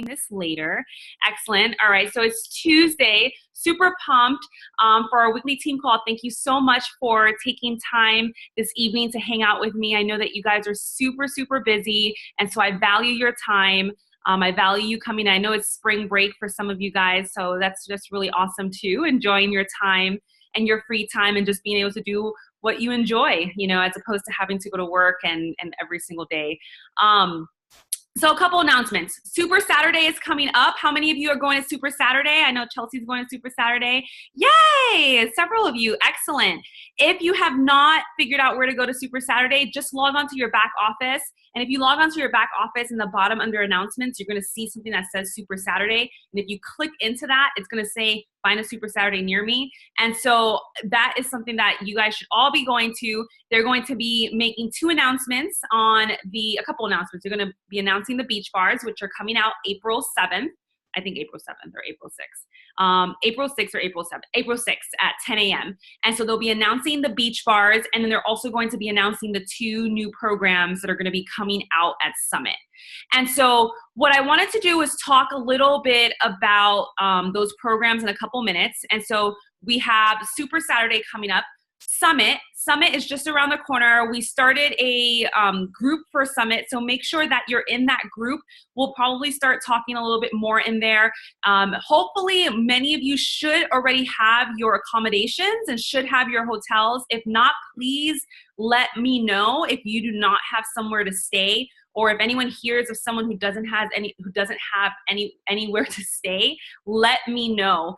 this later. Excellent. All right, so it's Tuesday. Super pumped for our weekly team call. Thank you so much for taking time this evening to hang out with me. I know that you guys are super, super busy, and so I value your time. I value you coming in. I know it's spring break for some of you guys, so that's just really awesome too, enjoying your time and your free time and just being able to do what you enjoy, you know, as opposed to having to go to work and every single day. So a couple announcements. Super Saturday is coming up. How many of you are going to Super Saturday? I know Chelsea's going to Super Saturday. Yay! Several of you. Excellent. If you have not figured out where to go to Super Saturday, just log on to your back office. And if you log on to your back office in the bottom under announcements, you're going to see something that says Super Saturday. And if you click into that, it's going to say find a Super Saturday near me. And so that is something that you guys should all be going to. They're going to be making a couple announcements. They're going to be announcing the beach bars, which are coming out April 7th. I think April 7th or April 6th. April 6th or April 7th. April 6th at 10 a.m. And so they'll be announcing the beach bars, and then they're also going to be announcing the 2 new programs that are going to be coming out at Summit. And so what I wanted to do was talk a little bit about those programs in a couple minutes. And so we have Super Saturday coming up. Summit is just around the corner. We started a group for Summit, so make sure that you're in that group. We'll probably start talking a little bit more in there. Hopefully, many of you should already have your accommodations and should have your hotels. If not, please let me know if you do not have somewhere to stay, or if anyone hears of someone who doesn't have anywhere to stay. Let me know,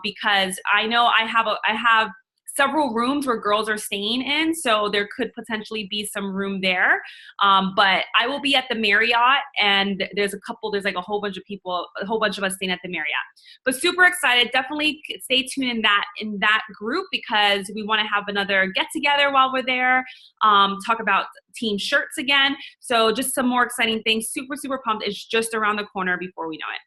because I know I have several rooms where girls are staying in, so there could potentially be some room there. But I will be at the Marriott, and there's like a whole bunch of us staying at the Marriott. But super excited. Definitely stay tuned in that group, because we want to have another get together while we're there. Talk about team shirts again. So just some more exciting things. Super, super pumped. It's just around the corner before we know it.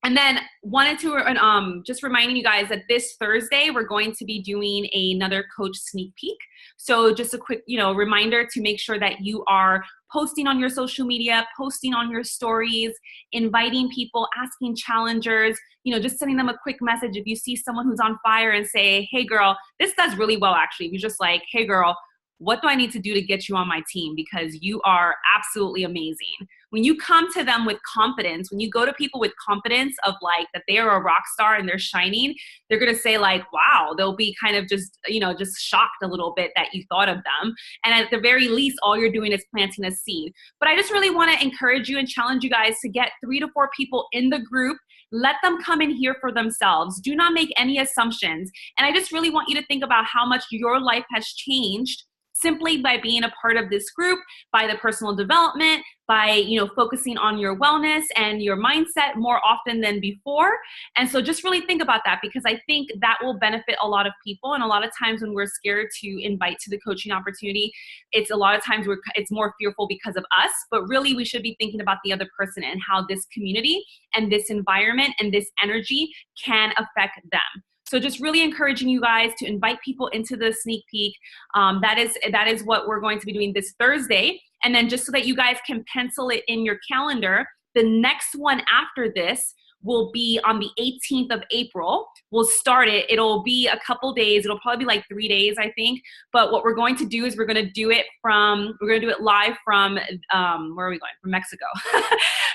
And then wanted to just reminding you guys that this Thursday we're going to be doing another coach sneak peek. So just a quick, reminder to make sure that you are posting on your social media, posting on your stories, inviting people, asking challengers, just sending them a quick message. If you see someone who's on fire and say, hey girl, this does really well actually. If you're just like, hey girl, what do I need to do to get you on my team? Because you are absolutely amazing. When you come to them with confidence, when you go to people with confidence of like that they are a rock star and they're shining, they're going to say like, wow, they'll be kind of just shocked a little bit that you thought of them. And at the very least, all you're doing is planting a seed. But I just really want to encourage you and challenge you guys to get 3 to 4 people in the group. Let them come in here for themselves. Do not make any assumptions. And I just really want you to think about how much your life has changed simply by being a part of this group, by the personal development, by focusing on your wellness and your mindset more often than before. And so just really think about that, because I think that will benefit a lot of people. And a lot of times when we're scared to invite to the coaching opportunity, it's a lot of times it's more fearful because of us, but really we should be thinking about the other person and how this community and this environment and this energy can affect them. So just really encouraging you guys to invite people into the sneak peek. That is what we're going to be doing this Thursday. And then just so that you guys can pencil it in your calendar, the next one after this will be on the 18th of April. We'll start it. It'll be a couple days. It'll probably be like 3 days, I think. But what we're going to do is we're going to do it live from, where are we going? From Mexico.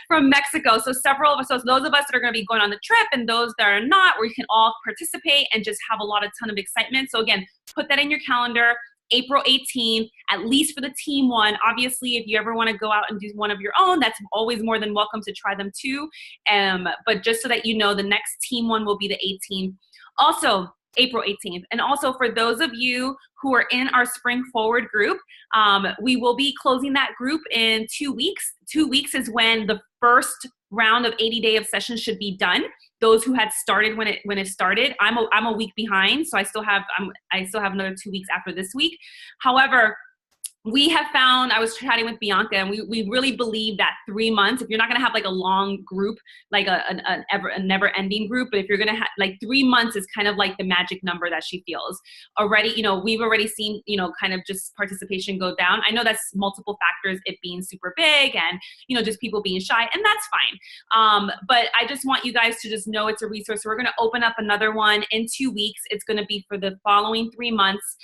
From Mexico. So several of us, so those of us that are going to be going on the trip and those that are not, where you can all participate and just have a ton of excitement. So again, put that in your calendar. April 18th, at least for the team one. Obviously, if you ever want to go out and do one of your own, that's always more than welcome to try them too. But just so that you know, the next team one will be the 18th. Also, April 18th. And also for those of you who are in our Spring Forward group, we will be closing that group in 2 weeks. 2 weeks is when the first round of 80-day of sessions should be done. Those who had started when it started, I'm a week behind, so I still have another 2 weeks after this week. However, we have found, I was chatting with Bianca, and we really believe that 3 months, if you're not going to have like a long group, like a never ending group, but if you're going to have like 3 months is kind of like the magic number that she feels already. You know, we've already seen, you know, kind of just participation go down. I know that's multiple factors, it being super big and, you know, just people being shy, and that's fine. But I just want you guys to just know it's a resource. So we're going to open up another one in 2 weeks. It's going to be for the following 3 months,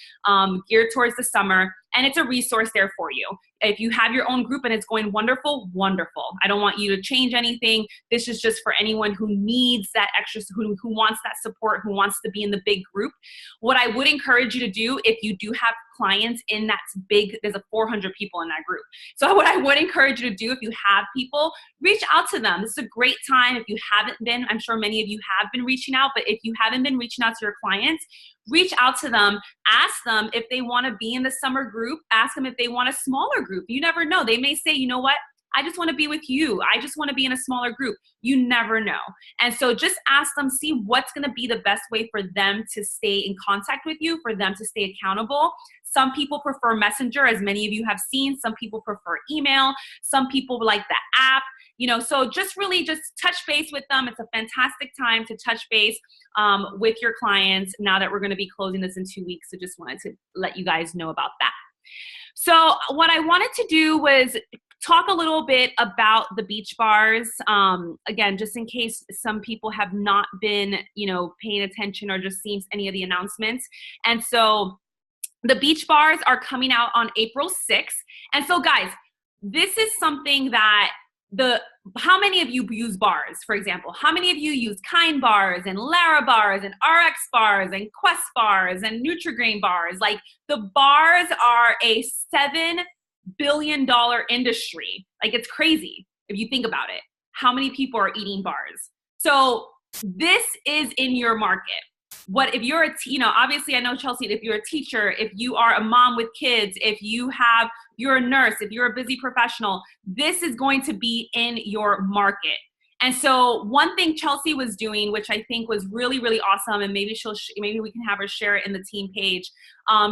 geared towards the summer. And it's a resource there for you. If you have your own group and it's going wonderful, wonderful. I don't want you to change anything. This is just for anyone who needs that extra, who wants that support, who wants to be in the big group. What I would encourage you to do, if you do have clients in that big, there's 400 people in that group. So what I would encourage you to do, if you have people, reach out to them. This is a great time. If you haven't been, I'm sure many of you have been reaching out, but if you haven't been reaching out to your clients, reach out to them, ask them if they want to be in the summer group, ask them if they want a smaller group. You never know. They may say, you know what? I just want to be with you. I just want to be in a smaller group. You never know. And so just ask them, see what's going to be the best way for them to stay in contact with you, for them to stay accountable. Some people prefer Messenger, as many of you have seen. Some people prefer email. Some people like the app. You know, so just really just touch base with them. It's a fantastic time to touch base with your clients now that we're going to be closing this in 2 weeks. So just wanted to let you guys know about that. So what I wanted to do was talk a little bit about the beach bars. Again, just in case some people have not been, you know, paying attention or just seen any of the announcements. And so the beach bars are coming out on April 6th. And so guys, this is something that how many of you use bars, for example? How many of you use Kind bars and Lara bars and RX bars and Quest bars and Nutri-Grain bars? Like, the bars are a $7 billion industry. Like, it's crazy if you think about it. How many people are eating bars? So this is in your market. What if you're you know, obviously I know, Chelsea, if you're a teacher, if you are a mom with kids, if you're a nurse, if you're a busy professional, this is going to be in your market. And so one thing Chelsea was doing, which I think was really, really awesome, and maybe maybe we can have her share it in the team page.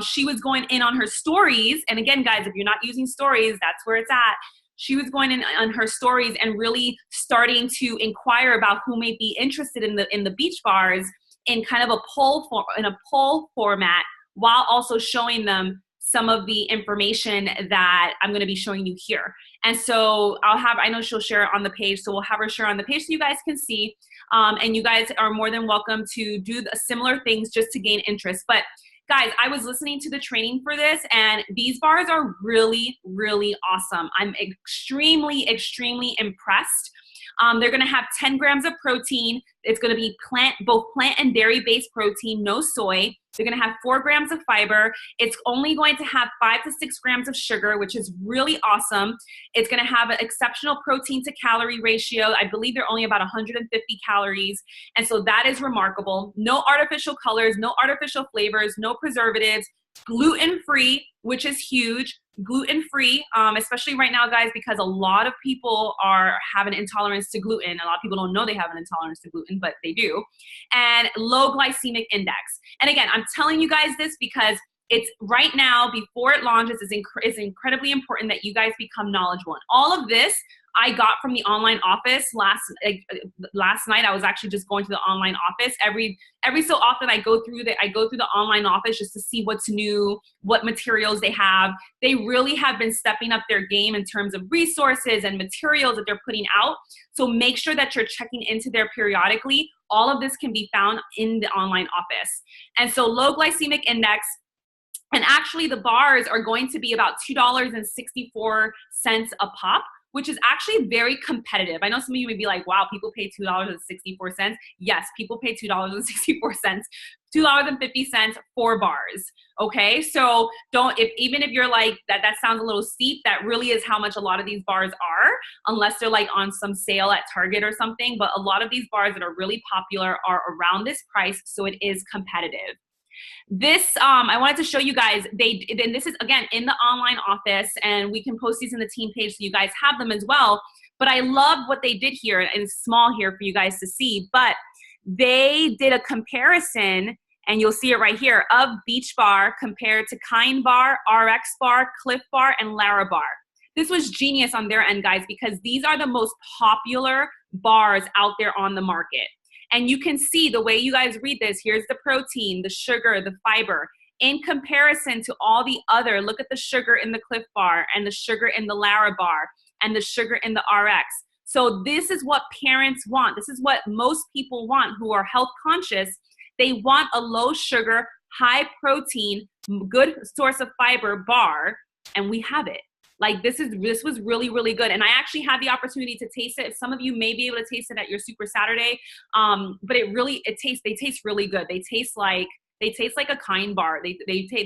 She was going in on her stories. And again, guys, if you're not using stories, that's where it's at. She was going in on her stories and really starting to inquire about who may be interested in the beach bars in kind of a poll format, while also showing them some of the information that I'm going to be showing you here. And so I know she'll share it on the page, so we'll have her share on the page so you guys can see. And you guys are more than welcome to do similar things just to gain interest. But guys, I was listening to the training for this, and these bars are really, really awesome. I'm extremely, extremely impressed. They're going to have 10 grams of protein. It's going to be both plant and dairy-based protein, no soy. They're going to have 4 grams of fiber. It's only going to have 5 to 6 grams of sugar, which is really awesome. It's going to have an exceptional protein to calorie ratio. I believe they're only about 150 calories. And so that is remarkable. No artificial colors, no artificial flavors, no preservatives, gluten-free, which is huge. Gluten-free, especially right now, guys, because a lot of people have an intolerance to gluten. A lot of people don't know they have an intolerance to gluten, but they do. And low glycemic index. And again, I'm telling you guys this because it's right now, before it launches, it's incredibly important that you guys become knowledgeable. And all of this I got from the online office last night. I was actually just going to the online office. Every so often I go through the online office just to see what's new, what materials they have. They really have been stepping up their game in terms of resources and materials that they're putting out. So make sure that you're checking into there periodically. All of this can be found in the online office. And so low glycemic index. And actually the bars are going to be about $2.64 a pop, which is actually very competitive. I know some of you may be like, wow, people pay $2.64. Yes, people pay $2.64, $2.50 for bars. Okay, so even if you're like, that sounds a little steep, that really is how much a lot of these bars are, unless they're like on some sale at Target or something. But a lot of these bars that are really popular are around this price, so it is competitive. This, I wanted to show you guys, then this is, again, in the online office, and we can post these in the team page so you guys have them as well. But I love what they did here, and it's small here for you guys to see, but they did a comparison, and you'll see it right here, of Beach Bar compared to Kind Bar, RX Bar, Cliff Bar, and Lara Bar. This was genius on their end, guys, because these are the most popular bars out there on the market. And you can see the way you guys read this, here's the protein, the sugar, the fiber. In comparison to all the other, look at the sugar in the Cliff Bar and the sugar in the Lara Bar and the sugar in the RX. So this is what parents want. This is what most people want who are health conscious. They want a low sugar, high protein, good source of fiber bar, and we have it. Like this was really, really good. And I actually had the opportunity to taste it. Some of you may be able to taste it at your Super Saturday. But they taste really good. They taste like a Kind Bar. They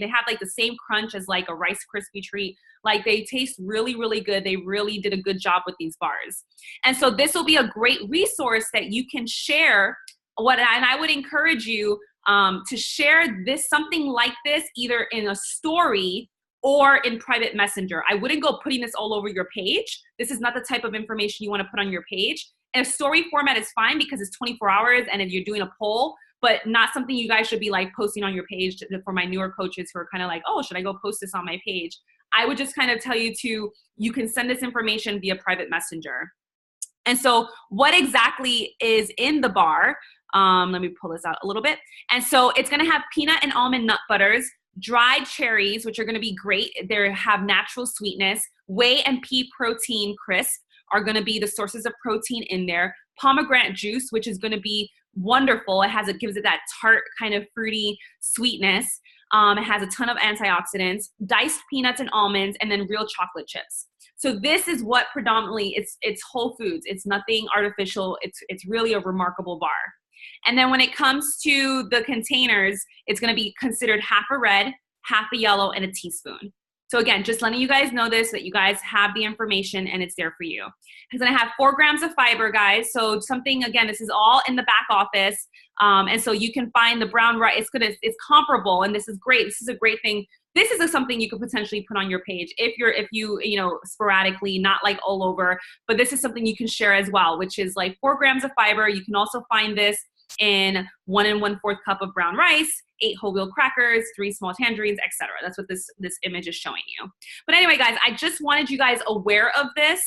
have like the same crunch as like a Rice Krispie treat. Like they taste really, really good. They really did a good job with these bars. And so this will be a great resource that you can share and I would encourage you to share something like this either in a story or in private messenger. I wouldn't go putting this all over your page. This is not the type of information you want to put on your page. And a story format is fine because it's 24 hours and if you're doing a poll, but not something you guys should be like posting on your page for my newer coaches who are kind of like, oh, should I go post this on my page? I would just kind of tell you you can send this information via private messenger. And so what exactly is in the bar? Let me pull this out a little bit. And so it's going to have peanut and almond nut butters, dried cherries, which are going to be great. They have natural sweetness. Whey and pea protein crisp are going to be the sources of protein in there. Pomegranate juice, which is going to be wonderful. It gives it that tart kind of fruity sweetness. It has a ton of antioxidants, diced peanuts and almonds, and then real chocolate chips. So this is what predominantly, it's whole foods. It's nothing artificial. It's really a remarkable bar. And then when it comes to the containers, it's going to be considered half a red, half a yellow, and a teaspoon. So again, just letting you guys know this, that you guys have the information and it's there for you. It's going to have 4 grams of fiber, guys. So something, again, this is all in the back office. And so you can find the brown rice. It's comparable, and this is great. This is a great thing. This is something you could potentially put on your page if you sporadically, not like all over, but this is something you can share as well, which is like 4 grams of fiber. You can also find this in 1 1/4 cup of brown rice, 8 whole wheat crackers, 3 small tangerines, etc. That's what this image is showing you. But anyway, guys, I just wanted you guys aware of this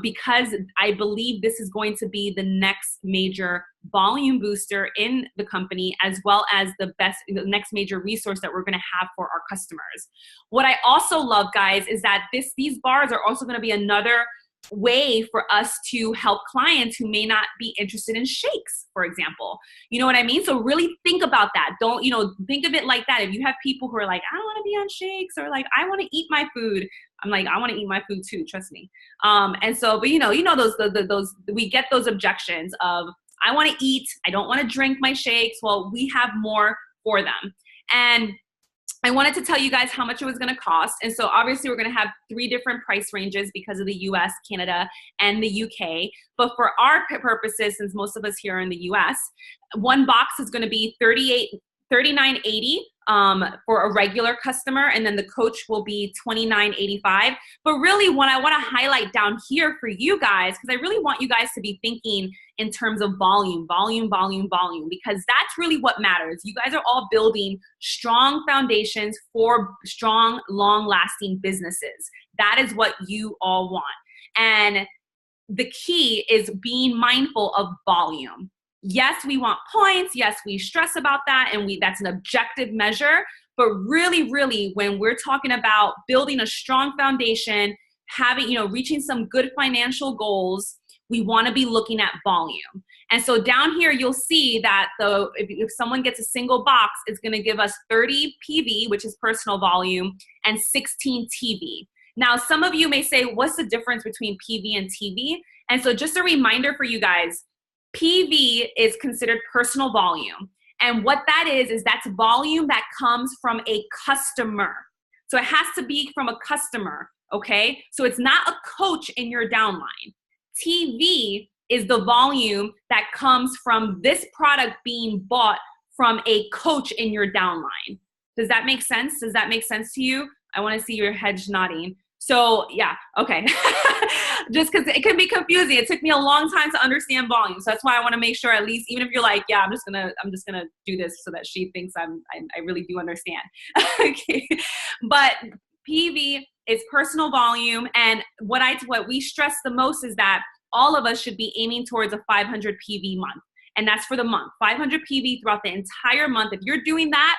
because I believe this is going to be the next major volume booster in the company, as well as the next major resource that we're going to have for our customers. What I also love, guys, is that these bars are also going to be another way for us to help clients who may not be interested in shakes, for example. You know what I mean? So really think about that. Don't, think of it like that. If you have people who are like, I don't want to be on shakes, or like, I want to eat my food. I'm like, I want to eat my food too, trust me. And so, but those we get those objections of, I want to eat, I don't want to drink my shakes. Well, we have more for them. And I wanted to tell you guys how much it was going to cost. And so obviously we're going to have 3 different price ranges because of the US, Canada, and the UK. But for our purposes, since most of us here are in the US, 1 box is going to be $39.80 for a regular customer, and then the coach will be $29.85. But really what I want to highlight down here for you guys, because I really want you guys to be thinking in terms of volume, because that's really what matters. You guys are all building strong foundations for strong, long-lasting businesses. That is what you all want. And the key is being mindful of volume. Yes, we want points. Yes, we stress about that, and that's an objective measure. But really, really, when we're talking about building a strong foundation, reaching some good financial goals, we want to be looking at volume. And so down here, you'll see that if someone gets a single box, it's going to give us 30 PV, which is personal volume, and 16 TV. Now, some of you may say, what's the difference between PV and TV? And so just a reminder for you guys, PV is considered personal volume. And what that is that's volume that comes from a customer. So it has to be from a customer, okay? So it's not a coach in your downline. TV is the volume that comes from this product being bought from a coach in your downline. Does that make sense? Does that make sense to you? I want to see your heads nodding. So yeah, okay. Just because it can be confusing. It took me a long time to understand volume. So that's why I want to make sure, at least, even if you're like, yeah, I'm just gonna do this so that she thinks I really do understand. Okay. But PV is personal volume. And what we stress the most is that all of us should be aiming towards a 500 PV month. And that's for the month, 500 PV throughout the entire month. If you're doing that,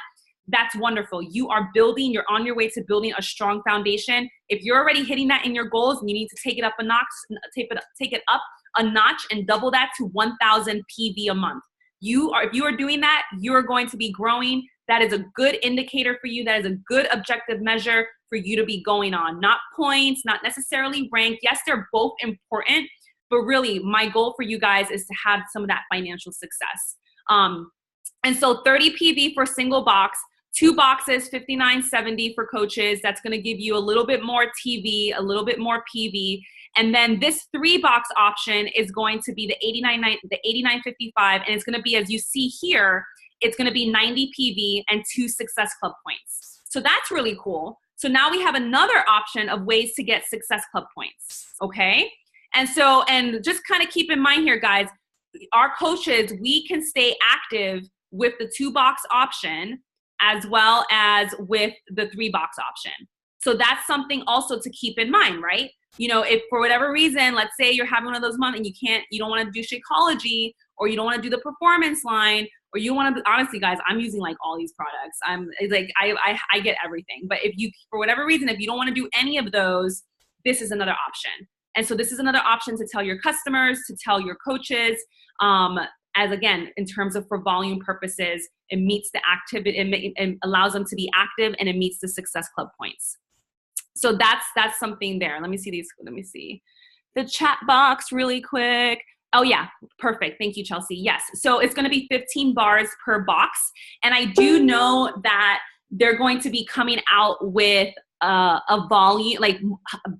that's wonderful. You are building, you're on your way to building a strong foundation. If you're already hitting that in your goals, you need to take it up a notch, take it up a notch and double that to 1,000 PV a month. If you are doing that, you're going to be growing. That is a good indicator for you. That is a good objective measure for you to be going on. Not points, not necessarily rank. Yes, they're both important, but really my goal for you guys is to have some of that financial success. And so 30 PV for single box, 2 boxes, $59.70 for coaches. That's going to give you a little bit more TV, a little bit more PV. And then this 3-box option is going to be the $89.55, and it's going to be, as you see here, it's going to be 90 PV and 2 Success Club points. So that's really cool. So now we have another option of ways to get Success Club points, okay? And just kind of keep in mind here, guys, our coaches, we can stay active with the 2-box option as well as with the 3-box option. So that's something also to keep in mind, right? You know, if for whatever reason, let's say you're having one of those months and you don't want to do Shakeology, or you don't want to do the performance line, or you want to, honestly guys, I'm using like all these products. I get everything. But if you, for whatever reason, if you don't want to do any of those, this is another option. And so this is another option to tell your customers, to tell your coaches, as again, in terms of for volume purposes, it meets the activity, it allows them to be active, and it meets the Success Club points. So that's something there. Let me see the chat box really quick. Oh yeah, perfect. Thank you, Chelsea. Yes. So it's going to be 15 bars per box. And I do know that they're going to be coming out with a volume, like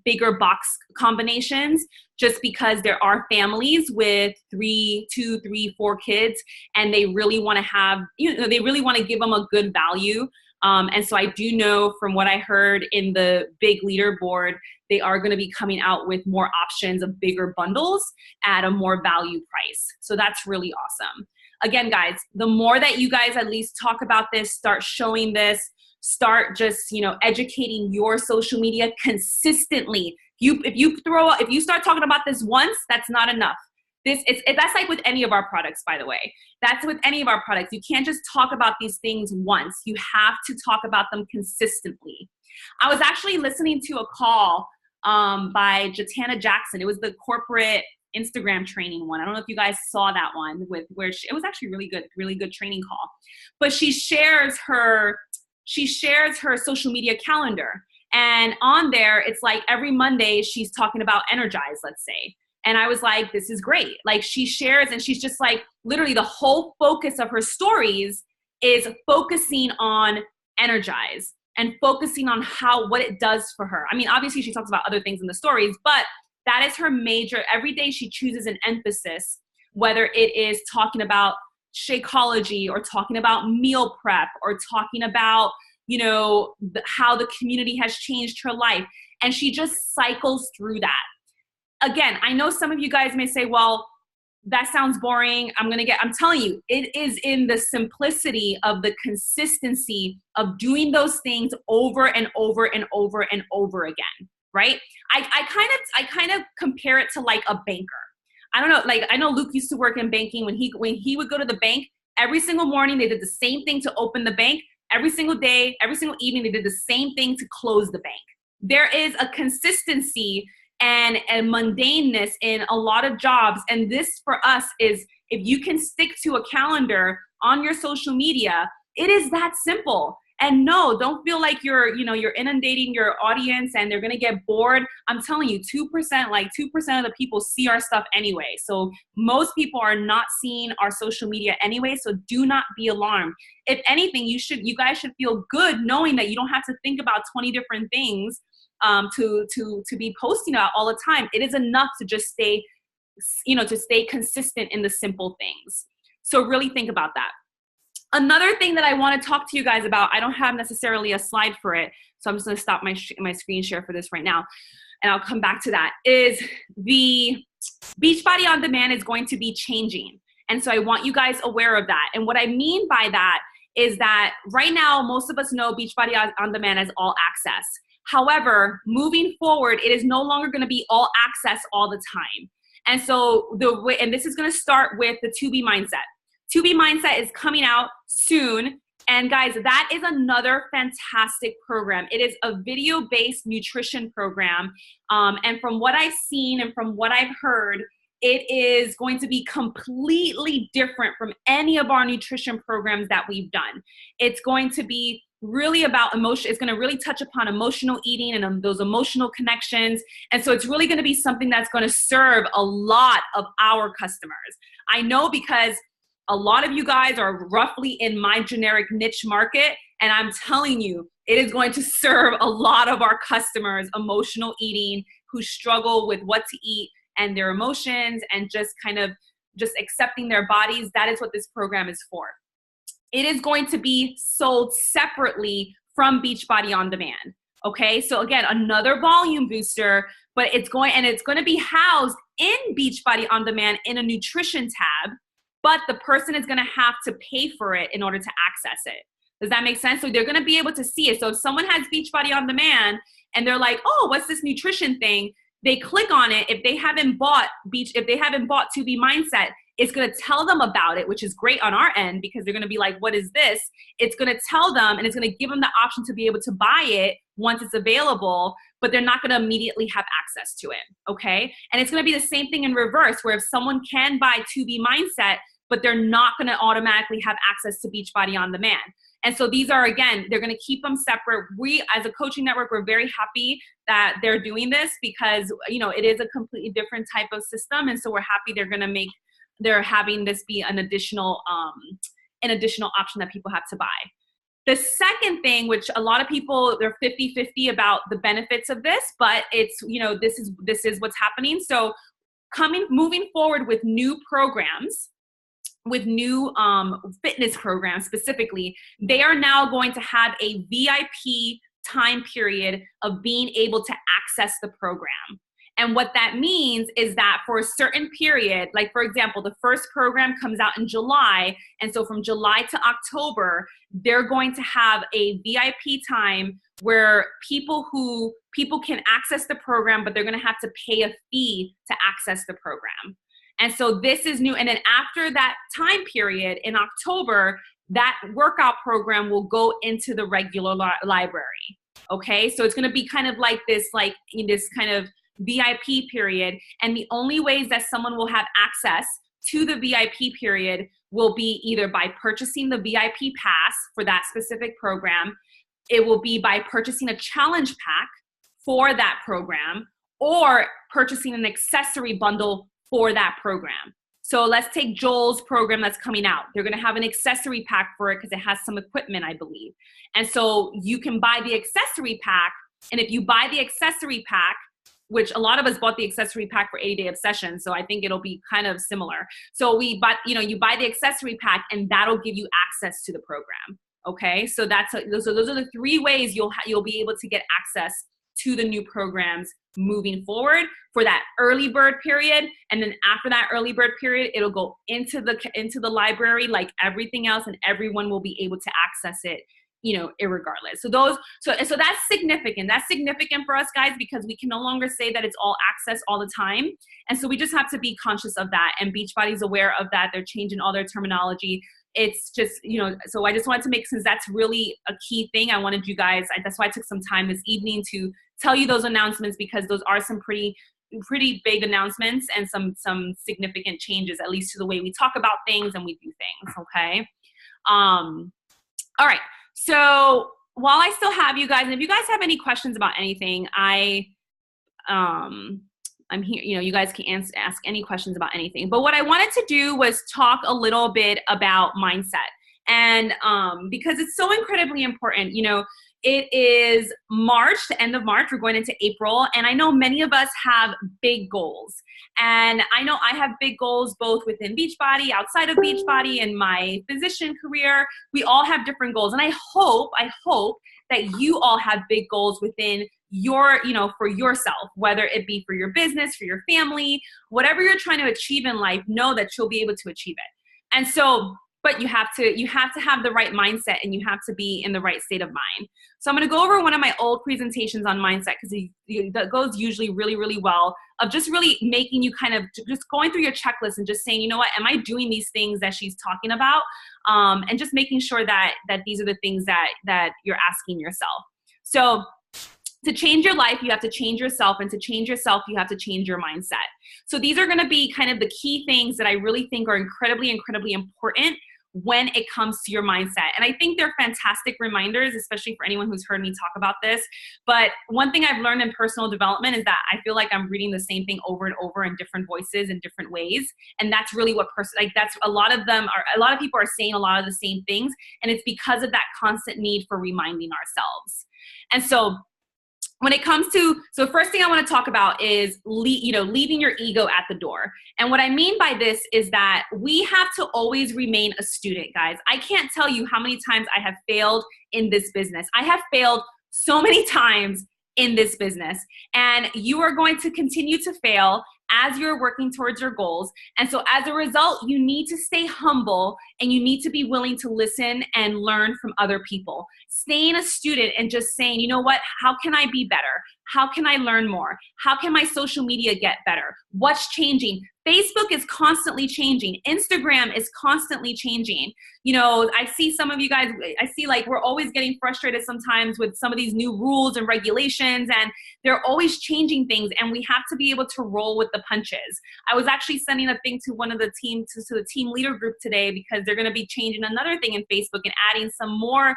bigger box combinations, just because there are families with 2, 3, 4 kids, and they really want to have, they really want to give them a good value. And so I do know from what I heard in the big leaderboard, they are going to be coming out with more options of bigger bundles at a more value price. So that's really awesome. Again, guys, the more that you guys at least talk about this, start showing this, start just, educating your social media consistently. If you start talking about this once, that's not enough. That's like with any of our products, by the way. That's with any of our products. You can't just talk about these things once. You have to talk about them consistently. I was actually listening to a call by Jatana Jackson. It was the corporate Instagram training one. I don't know if you guys saw that one it was actually really good training call. But she shares her social media calendar. And on there, it's like every Monday she's talking about Energize, let's say. And I was like, this is great. Like, she shares, and she's just like, literally the whole focus of her stories is focusing on Energize and focusing on what it does for her. I mean, obviously she talks about other things in the stories, but that is her major. Every day she chooses an emphasis, whether it is talking about Shakeology or talking about meal prep or talking about, how the community has changed her life. And she just cycles through that. Again, I know some of you guys may say, well, that sounds boring. I'm telling you, it is in the simplicity of the consistency of doing those things over and over and over and over again, right? I kind of compare it to like a banker. I don't know, like I know Luke used to work in banking. When he would go to the bank, every single morning they did the same thing to open the bank. Every single day, every single evening, they did the same thing to close the bank. There is a consistency and a mundaneness in a lot of jobs. And this for us is, if you can stick to a calendar on your social media, it is that simple. And no, don't feel like you're inundating your audience and they're going to get bored. I'm telling you, 2% of the people see our stuff anyway. So most people are not seeing our social media anyway. So do not be alarmed. If anything, you guys should feel good knowing that you don't have to think about 20 different things to be posting about all the time. It is enough to just stay consistent in the simple things. So really think about that. Another thing that I want to talk to you guys about, I don't have necessarily a slide for it. So I'm just gonna stop my screen share for this right now, and I'll come back to that, is the Beachbody On Demand is going to be changing. And so I want you guys aware of that. And what I mean by that is that right now, most of us know Beachbody On Demand as all access. However, moving forward, it is no longer going to be all access all the time. And so and this is going to start with the 2B Mindset. 2B Mindset is coming out soon. And guys, that is another fantastic program. It is a video-based nutrition program. And from what I've seen and from what I've heard, it is going to be completely different from any of our nutrition programs that we've done. It's going to be really about emotion. It's going to really touch upon emotional eating and those emotional connections. And so it's really going to be something that's going to serve a lot of our customers. I know because a lot of you guys are roughly in my generic niche market, and I'm telling you, it is going to serve a lot of our customers, emotional eating, who struggle with what to eat and their emotions and just kind of just accepting their bodies. That is what this program is for. It is going to be sold separately from Beachbody On Demand. Okay, so again, another volume booster, but it's going to be housed in Beachbody On Demand in a nutrition tab, but the person is going to have to pay for it in order to access it. Does that make sense? So they're going to be able to see it. So if someone has Beachbody On Demand and they're like, oh, what's this nutrition thing? They click on it. If they haven't bought 2B Mindset, it's going to tell them about it, which is great on our end because they're going to be like, what is this? It's going to tell them, and it's going to give them the option to be able to buy it once it's available, but they're not going to immediately have access to it, okay? And it's going to be the same thing in reverse, where if someone can buy 2B Mindset, but they're not going to automatically have access to Beachbody On Demand. And so these are, again, they're going to keep them separate. We, as a coaching network, we're very happy that they're doing this because, you know, it is a completely different type of system. And so we're happy they're having this be an additional option that people have to buy. The second thing, which a lot of people, they're 50-50 about the benefits of this, but it's, you know, this is what's happening. So moving forward with new programs, with new fitness programs specifically, they are now going to have a VIP time period of being able to access the program. And what that means is that for a certain period, like for example, the first program comes out in July. And so from July to October, they're going to have a VIP time where people can access the program, but they're going to have to pay a fee to access the program. And so this is new. And then after that time period in October, that workout program will go into the regular library. Okay. So it's going to be kind of like this kind of VIP period. And the only ways that someone will have access to the VIP period will be either by purchasing the VIP pass for that specific program. It will be by purchasing a challenge pack for that program, or purchasing an accessory bundle for that program. So let's take Joel's program that's coming out. They're going to have an accessory pack for it because it has some equipment, I believe. And so you can buy the accessory pack. And if you buy the accessory pack, which a lot of us bought the accessory pack for 80-day obsession, so I think it'll be kind of similar. So you buy the accessory pack, and that'll give you access to the program. Okay, so those are the three ways you'll be able to get access to the new programs moving forward for that early bird period. And then after that early bird period, it'll go into the library like everything else, and everyone will be able to access it, you know, irregardless. So that's significant. That's significant for us guys, because we can no longer say that it's all access all the time. And so we just have to be conscious of that. And Beachbody's aware of that. They're changing all their terminology. It's just, you know, so I just wanted to make, since that's really a key thing, I wanted you guys, that's why I took some time this evening to tell you those announcements, because those are some pretty big announcements and some significant changes, at least to the way we talk about things and we do things. Okay. All right. So while I still have you guys, and if you guys have any questions about anything, I'm here, you know, you guys can ask any questions about anything. But what I wanted to do was talk a little bit about mindset. And because it's so incredibly important, you know, it is March, the end of March, we're going into April. And I know many of us have big goals. And I know I have big goals both within Beachbody, outside of Beachbody, and my physician career. We all have different goals. And I hope that you all have big goals within your, for yourself, whether it be for your business, for your family, whatever you're trying to achieve in life, know that you'll be able to achieve it. And so, but you have to have the right mindset, and you have to be in the right state of mind. So I'm going to go over one of my old presentations on mindset, because that goes usually really, really well, of just really making you kind of just going through your checklist and just saying, you know what, am I doing these things that she's talking about? And just making sure that these are the things that you're asking yourself. So to change your life, you have to change yourself, and to change yourself, you have to change your mindset. So these are going to be kind of the key things that I really think are incredibly, incredibly important when it comes to your mindset. And I think they're fantastic reminders, especially for anyone who's heard me talk about this. But one thing I've learned in personal development is that I feel like I'm reading the same thing over and over in different voices in different ways. And that's really what that's a lot of people are saying a lot of the same things. And it's because of that constant need for reminding ourselves. And so when it comes to, so first thing I want to talk about is, leaving your ego at the door. And what I mean by this is that we have to always remain a student, guys. I can't tell you how many times I have failed in this business. I have failed so many times in this business, and you are going to continue to fail as you're working towards your goals. And so as a result, you need to stay humble, and you need to be willing to listen and learn from other people. Staying a student and just saying, you know what, how can I be better? How can I learn more? How can my social media get better? What's changing? Facebook is constantly changing. Instagram is constantly changing. I see some of you guys, like we're always getting frustrated sometimes with some of these new rules and regulations, and they're always changing things, and we have to be able to roll with the punches. I was actually sending a thing to one of the team, to the team leader group today, because they're going to be changing another thing in Facebook and adding some more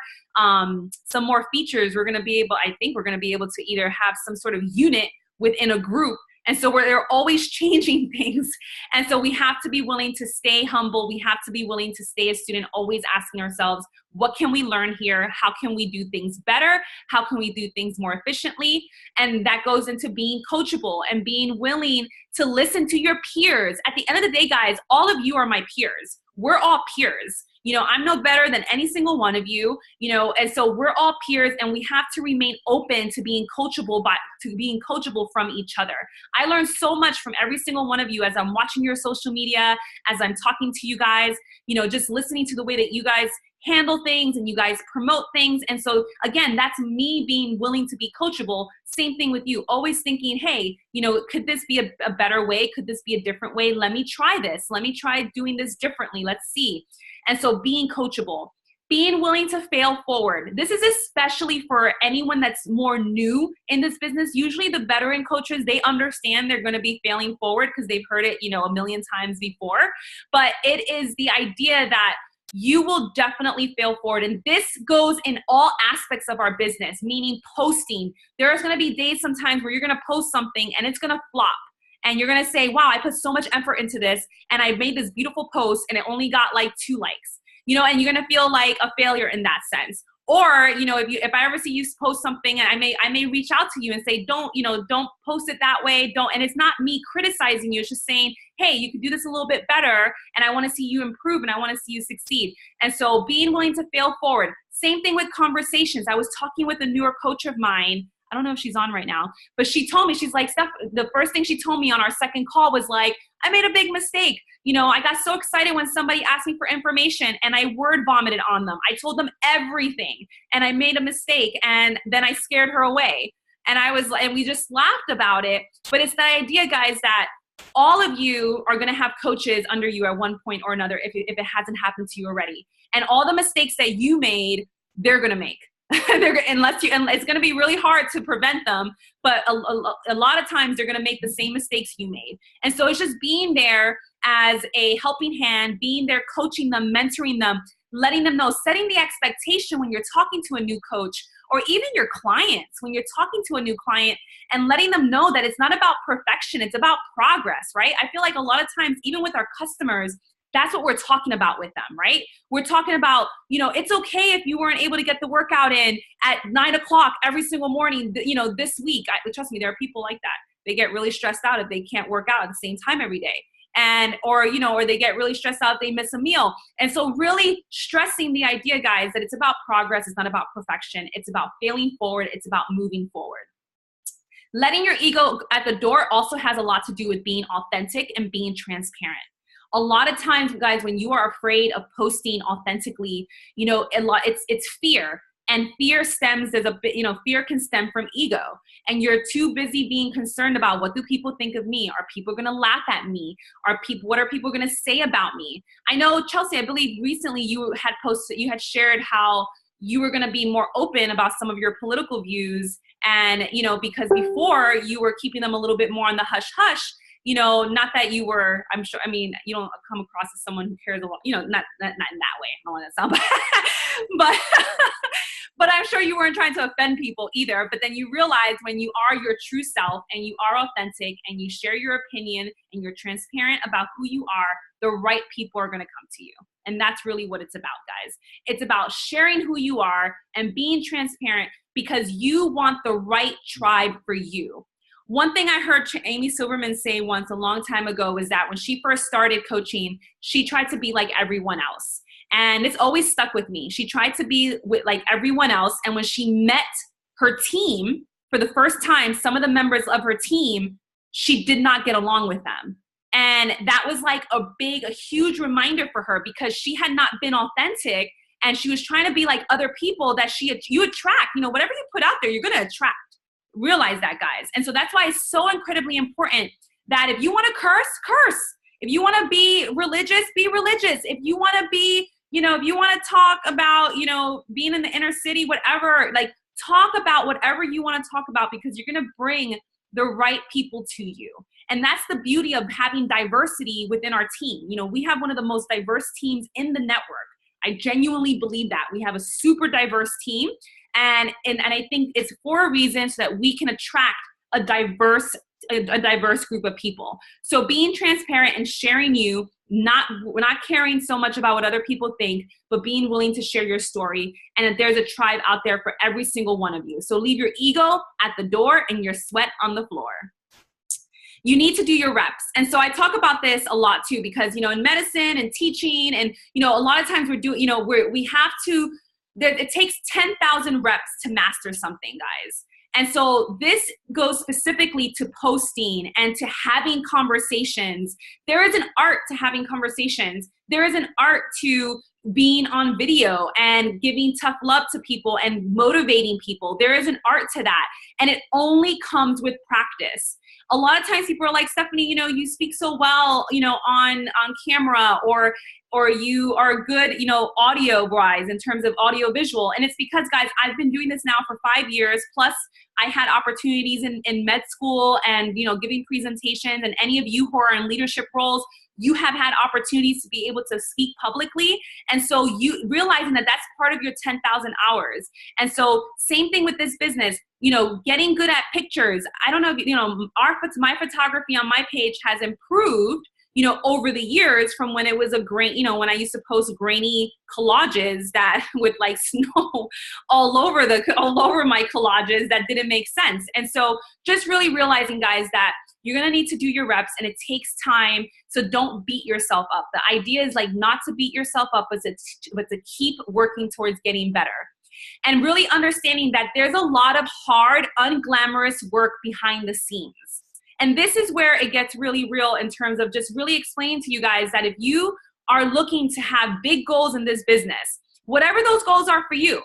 features. I think we're going to be able to either have some sort of unit within a group. And so they're always changing things. And so we have to be willing to stay humble. We have to be willing to stay a student, always asking ourselves, what can we learn here? How can we do things better? How can we do things more efficiently? And that goes into being coachable and being willing to listen to your peers. At the end of the day, guys, all of you are my peers. We're all peers. I'm no better than any single one of you, and so we're all peers, and we have to remain open to being coachable from each other. I learned so much from every single one of you as I'm watching your social media, as I'm talking to you guys, just listening to the way that you guys handle things and you guys promote things. And so again, that's me being willing to be coachable. Same thing with you, always thinking, hey, could this be a better way? Could this be a different way? Let me try this. Let me try doing this differently. Let's see. And so being coachable, being willing to fail forward. This is especially for anyone that's more new in this business. Usually the veteran coaches, they understand they're going to be failing forward because they've heard it, a million times before. But it is the idea that you will definitely fail forward. And this goes in all aspects of our business, meaning posting. There's going to be days sometimes where you're going to post something and it's going to flop. And you're going to say, wow, I put so much effort into this, and I made this beautiful post and it only got like 2 likes, and you're going to feel like a failure in that sense. Or, if I ever see you post something, and I may reach out to you and say, don't post it that way. And it's not me criticizing you. It's just saying, hey, you could do this a little bit better. And I want to see you improve, and I want to see you succeed. And so being willing to fail forward. Same thing with conversations. I was talking with a newer coach of mine. I don't know if she's on right now, but she told me, she's like, Steph, the first thing she told me on our second call was like, I made a big mistake. I got so excited when somebody asked me for information and I word vomited on them. I told them everything and I made a mistake, and then I scared her away. And we just laughed about it. But it's the idea, guys, that all of you are going to have coaches under you at one point or another if it hasn't happened to you already. And all the mistakes that you made, they're going to make. And it's going to be really hard to prevent them, but a lot of times they're going to make the same mistakes you made. And so it's just being there as a helping hand, being there, coaching them, mentoring them, letting them know, setting the expectation when you're talking to a new coach, or even your clients, when you're talking to a new client, and letting them know that it's not about perfection, it's about progress, right? I feel like a lot of times, even with our customers, that's what we're talking about with them, right? We're talking about, it's okay if you weren't able to get the workout in at 9 o'clock every single morning, this week. Trust me, there are people like that. They get really stressed out if they can't work out at the same time every day. or they get really stressed out, they miss a meal. And so really stressing the idea, guys, that it's about progress. It's not about perfection. It's about failing forward. It's about moving forward. Letting your ego at the door also has a lot to do with being authentic and being transparent. A lot of times, guys, when you are afraid of posting authentically, it's fear. And fear stems as fear can stem from ego. And you're too busy being concerned about, what do people think of me? Are people going to laugh at me? What are people going to say about me? I know, Chelsea, I believe recently you had shared how you were going to be more open about some of your political views. And, because before you were keeping them a little bit more on the hush hush, not that you were, I'm sure, you don't come across as someone who cares a lot, not in that way. I don't want to sound bad, but I'm sure you weren't trying to offend people either. But then you realize when you are your true self and you are authentic and you share your opinion and you're transparent about who you are, the right people are going to come to you. And that's really what it's about, guys. It's about sharing who you are and being transparent because you want the right tribe for you. One thing I heard Amy Silverman say once a long time ago was that when she first started coaching, she tried to be like everyone else. And it's always stuck with me. She tried to be like everyone else. And when she met her team for the first time, some of the members of her team, she did not get along with them. And that was like a huge reminder for her because she had not been authentic and she was trying to be like other people that you attract. Whatever you put out there, you're going to attract. Realize that, guys. And so that's why it's so incredibly important that if you want to curse, curse. If you want to be religious, be religious. If you want to be, if you want to talk about, being in the inner city, whatever, like talk about whatever you want to talk about because you're going to bring the right people to you. And that's the beauty of having diversity within our team. We have one of the most diverse teams in the network. I genuinely believe that. We have a super diverse team. And I think it's for a reason so that we can attract a diverse group of people. So being transparent and sharing we're not caring so much about what other people think, but being willing to share your story and that there's a tribe out there for every single one of you. So leave your ego at the door and your sweat on the floor. You need to do your reps. And so I talk about this a lot too, because, in medicine and teaching and, a lot of times it takes 10,000 reps to master something, guys. And so this goes specifically to posting and to having conversations. There is an art to having conversations. There is an art to being on video and giving tough love to people and motivating people. There is an art to that. And it only comes with practice. A lot of times people are like, Stephanie, you speak so well, on camera or you are good, audio wise in terms of audio visual. And it's because, guys, I've been doing this now for 5 years. Plus I had opportunities in med school and, giving presentations, and any of you who are in leadership roles, you have had opportunities to be able to speak publicly. And so you realizing that that's part of your 10,000 hours. And so same thing with this business, getting good at pictures. I don't know if, my photography on my page has improved, over the years from when it was when I used to post grainy collages that with like snow all over my collages that didn't make sense. And so just really realizing, guys, that you're going to need to do your reps and it takes time. So don't beat yourself up. The idea is like not to beat yourself up, but to keep working towards getting better. And really understanding that there's a lot of hard, unglamorous work behind the scenes. And this is where it gets really real in terms of just really explaining to you guys that if you are looking to have big goals in this business, whatever those goals are for you,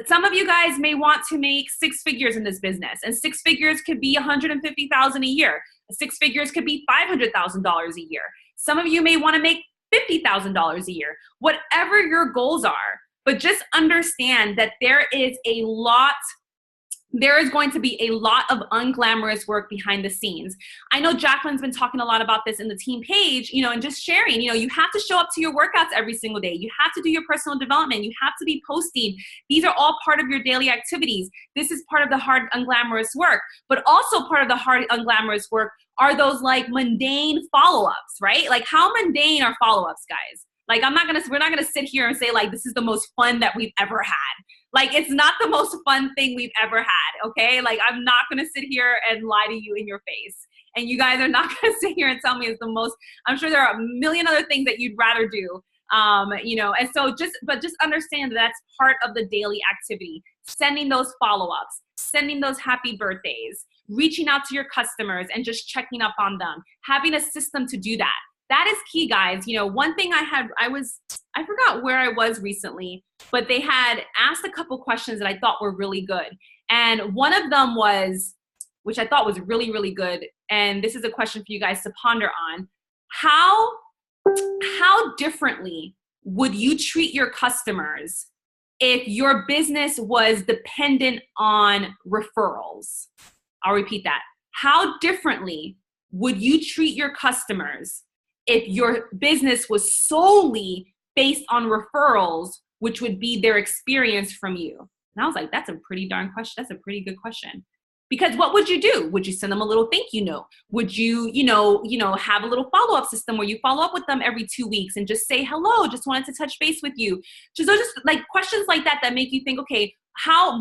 some of you guys may want to make 6 figures in this business, and 6 figures could be $150,000 a year. 6 figures could be $500,000 a year. Some of you may want to make $50,000 a year, whatever your goals are. But just understand that there is going to be a lot of unglamorous work behind the scenes. I know Jacqueline's been talking a lot about this in the team page, and just sharing, you have to show up to your workouts every single day. You have to do your personal development. You have to be posting. These are all part of your daily activities. This is part of the hard, unglamorous work. But also part of the hard, unglamorous work are those like mundane follow-ups, right? Like how mundane are follow-ups, guys? Like we're not gonna sit here and say like this is the most fun that we've ever had. Like it's not the most fun thing we've ever had, okay? Like I'm not gonna sit here and lie to you in your face. And you guys are not going to sit here and tell me it's the most, I'm sure there are a million other things that you'd rather do. And so just understand that that's part of the daily activity. Sending those follow-ups, sending those happy birthdays, reaching out to your customers and just checking up on them, having a system to do that. That is key, guys. One thing I forgot where I was recently, but they had asked a couple questions that I thought were really good. And one of them was, which I thought was really, really good. And this is a question for you guys to ponder on. How differently would you treat your customers if your business was dependent on referrals? I'll repeat that. How differently would you treat your customers if your business was solely based on referrals, which would be their experience from you? And I was like, that's a pretty darn question. That's a pretty good question. Because what would you do? Would you send them a little thank you note? Would you, have a little follow-up system where you follow up with them every 2 weeks and just say, hello, just wanted to touch base with you? Just like questions like that make you think, okay, how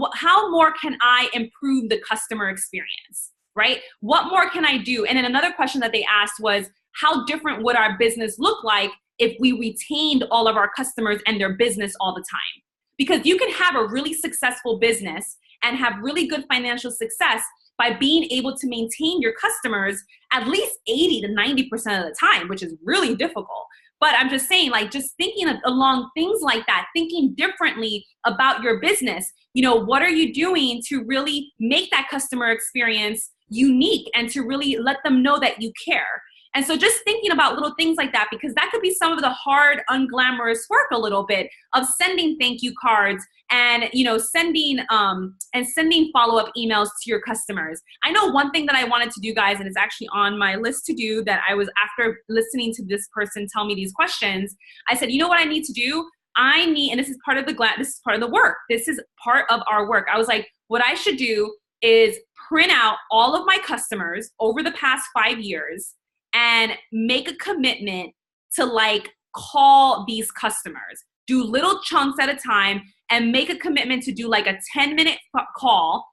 more can I improve the customer experience, right? What more can I do? And then another question that they asked was, how different would our business look like if we retained all of our customers and their business all the time? Because you can have a really successful business and have really good financial success by being able to maintain your customers at least 80 to 90% of the time, which is really difficult. But I'm just saying, just thinking along things like that, thinking differently about your business. What are you doing to really make that customer experience unique and to really let them know that you care? And so just thinking about little things like that, because that could be some of the hard, unglamorous work a little bit of sending thank you cards and, sending follow-up emails to your customers. I know one thing that I wanted to do, guys, and it's actually on my list to do, that I was, after listening to this person tell me these questions, I said, you know what I need to do? And this is part of the work. This is part of our work. I was like, what I should do is print out all of my customers over the past 5 years and make a commitment to call these customers, do little chunks at a time, and make a commitment to do a 10-minute call,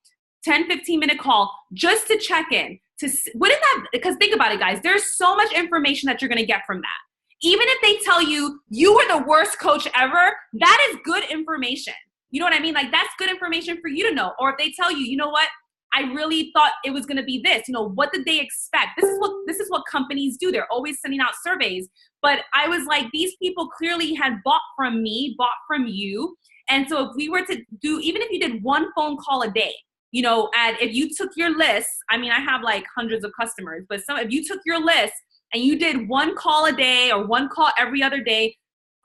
15-minute call, just to check in. Because think about it, guys, there's so much information that you're gonna get from that. Even if they tell you, you were the worst coach ever, that is good information. You know what I mean? That's good information for you to know. Or if they tell you, you know what? I really thought it was going to be this. What did they expect? This is what companies do. They're always sending out surveys. But I was like, these people clearly had bought from me, bought from you. And so if we were to do, even if you did one phone call a day, and if you took your list, I have hundreds of customers, but if you took your list and you did one call a day or one call every other day,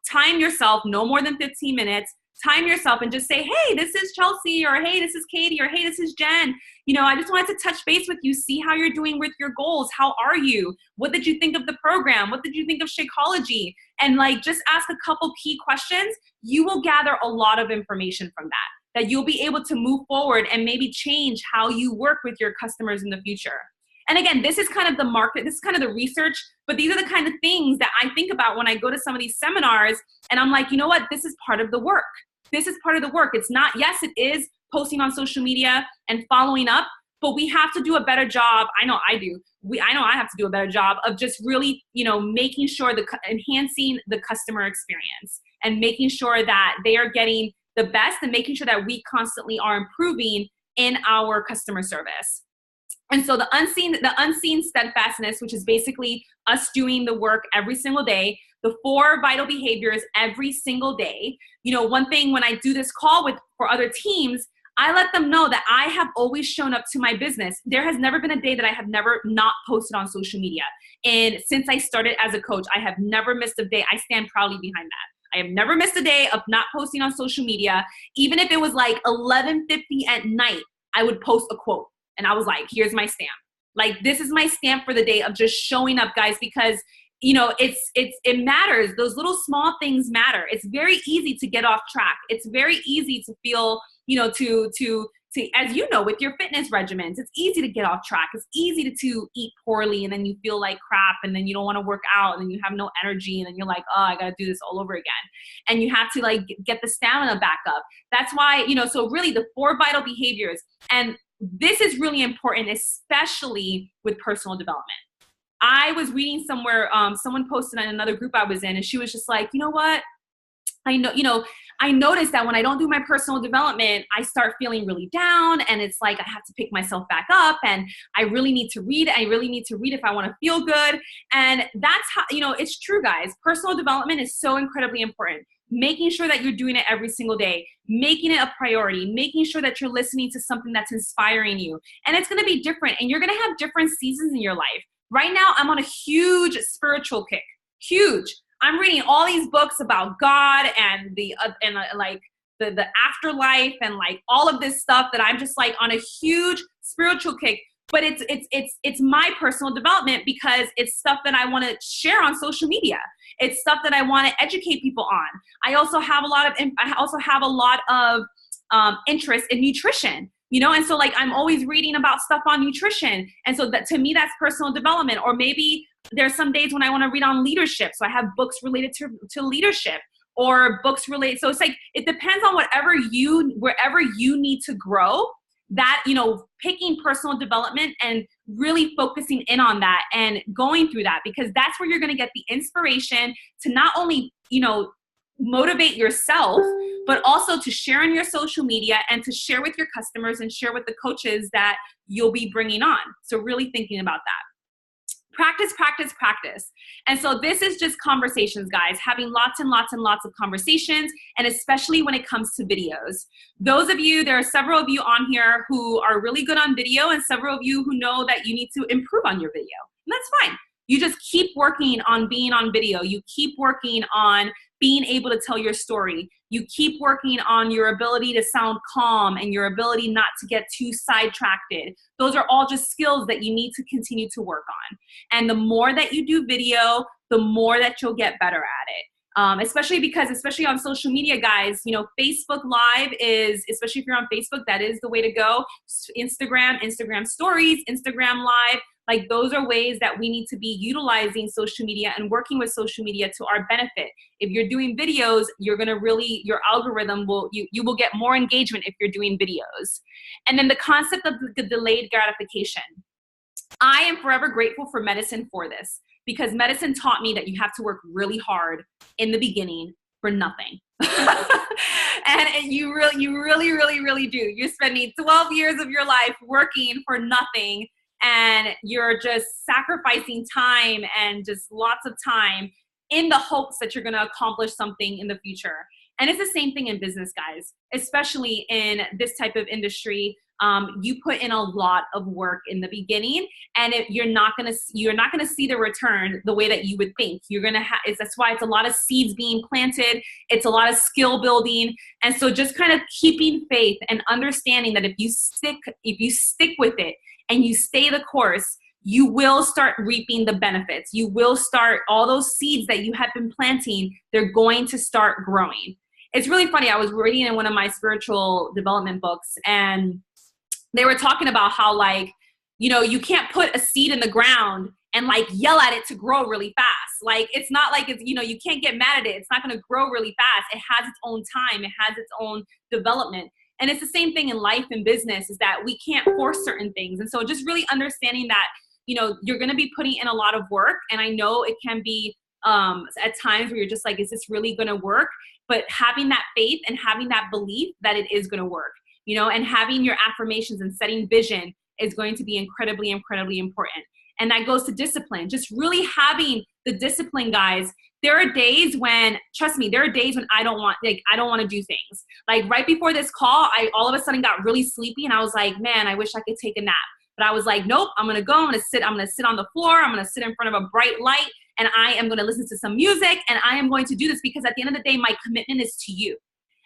time yourself, no more than 15 minutes, time yourself and just say, hey, this is Chelsea, or hey, this is Katie, or hey, this is Jen. I just wanted to touch base with you, see how you're doing with your goals. How are you? What did you think of the program? What did you think of Shakeology? And just ask a couple key questions. You will gather a lot of information from that you'll be able to move forward and maybe change how you work with your customers in the future. And again, this is kind of the market, this is kind of the research, but these are the kind of things that I think about when I go to some of these seminars and I'm like, you know what, this is part of the work. This is part of the work. It's not, yes, it is posting on social media and following up, but we have to do a better job. I know I do. I know I have to do a better job of just really, making sure enhancing the customer experience and making sure that they are getting the best and making sure that we constantly are improving in our customer service. And so the unseen steadfastness, which is basically us doing the work every single day, the 4 vital behaviors every single day. One thing when I do this call for other teams, I let them know that I have always shown up to my business. There has never been a day that I have never not posted on social media. And since I started as a coach, I have never missed a day. I stand proudly behind that. I have never missed a day of not posting on social media. Even if it was 11:50 at night, I would post a quote. And I was like, here's my stamp. This is my stamp for the day of just showing up, guys, because, it matters. Those little small things matter. It's very easy to get off track. It's very easy to feel, to as you know, with your fitness regimens, it's easy to get off track. It's easy to eat poorly and then you feel like crap and then you don't want to work out and then you have no energy and then you're like, oh, I got to do this all over again. And you have to get the stamina back up. That's why, so really the 4 vital behaviors. And this is really important, especially with personal development. I was reading somewhere, someone posted in another group I was in, and she was just like, you know what? I noticed that when I don't do my personal development, I start feeling really down, and it's like I have to pick myself back up, and I really need to read. I really need to read if I want to feel good. And that's how, it's true, guys. Personal development is so incredibly important. Making sure that you're doing it every single day, making it a priority, making sure that you're listening to something that's inspiring you. And it's going to be different, and you're going to have different seasons in your life. Right now, I'm on a huge spiritual kick. Huge. I'm reading all these books about God and the afterlife and like all of this stuff that I'm just like on a huge spiritual kick. But it's my personal development because it's stuff that I want to share on social media. It's stuff that I want to educate people on. I also have a lot of interest in nutrition. And so like I'm always reading about stuff on nutrition. And so that to me, that's personal development. Or maybe there's some days when I want to read on leadership. So I have books related to leadership or books related. So it's like, it depends on wherever you need to grow, that, picking personal development and really focusing in on that and going through that, because that's where you're going to get the inspiration to not only, motivate yourself, but also to share on your social media and to share with your customers and share with the coaches that you'll be bringing on. So really thinking about that. Practice, practice, practice. And so this is just conversations, guys, having lots and lots and lots of conversations, and especially when it comes to videos. There are several of you on here who are really good on video, and several of you who know that you need to improve on your video. And that's fine. You just keep working on being on video. You keep working on being able to tell your story. You keep working on your ability to sound calm and your ability not to get too sidetracked. Those are all just skills that you need to continue to work on. And the more that you do video, the more that you'll get better at it. Especially on social media, guys, Facebook Live is, especially if you're on Facebook, that is the way to go. Instagram stories, Instagram Live. Like those are ways that we need to be utilizing social media and working with social media to our benefit. If you're doing videos, your algorithm you will get more engagement if you're doing videos. And then the concept of the delayed gratification. I am forever grateful for medicine for this, because medicine taught me that you have to work really hard in the beginning for nothing. And you really do. You're spending 12 years of your life working for nothing. And you're just sacrificing time and just lots of time in the hopes that you're going to accomplish something in the future. And it's the same thing in business, guys, especially in this type of industry. You put in a lot of work in the beginning, and you're not going to see the return the way that you would think. That's why it's a lot of seeds being planted. It's a lot of skill building. And so just kind of keeping faith and understanding that if you stick with it, and you stay the course, you will start reaping the benefits. You will start, all those seeds that you have been planting, they're going to start growing. It's really funny. I was reading in one of my spiritual development books, and they were talking about how you can't put a seed in the ground and yell at it to grow really fast. It's not like you can't get mad at it. It's not going to grow really fast. It has its own time. It has its own development. And it's the same thing in life and business, is that we can't force certain things. And so just really understanding that, you're going to be putting in a lot of work. And I know it can be at times where you're just like, is this really going to work? But having that faith and having that belief that it is going to work, and having your affirmations and setting vision is going to be incredibly, incredibly important. And that goes to discipline, just really having the discipline, guys. There are days when, trust me, I don't want to do things. Like right before this call, I all of a sudden got really sleepy, and I was like, man, I wish I could take a nap. But I was like, nope, I'm going to go. I'm going to sit on the floor. I'm going to sit in front of a bright light, and I am going to listen to some music, and I am going to do this, because at the end of the day, my commitment is to you.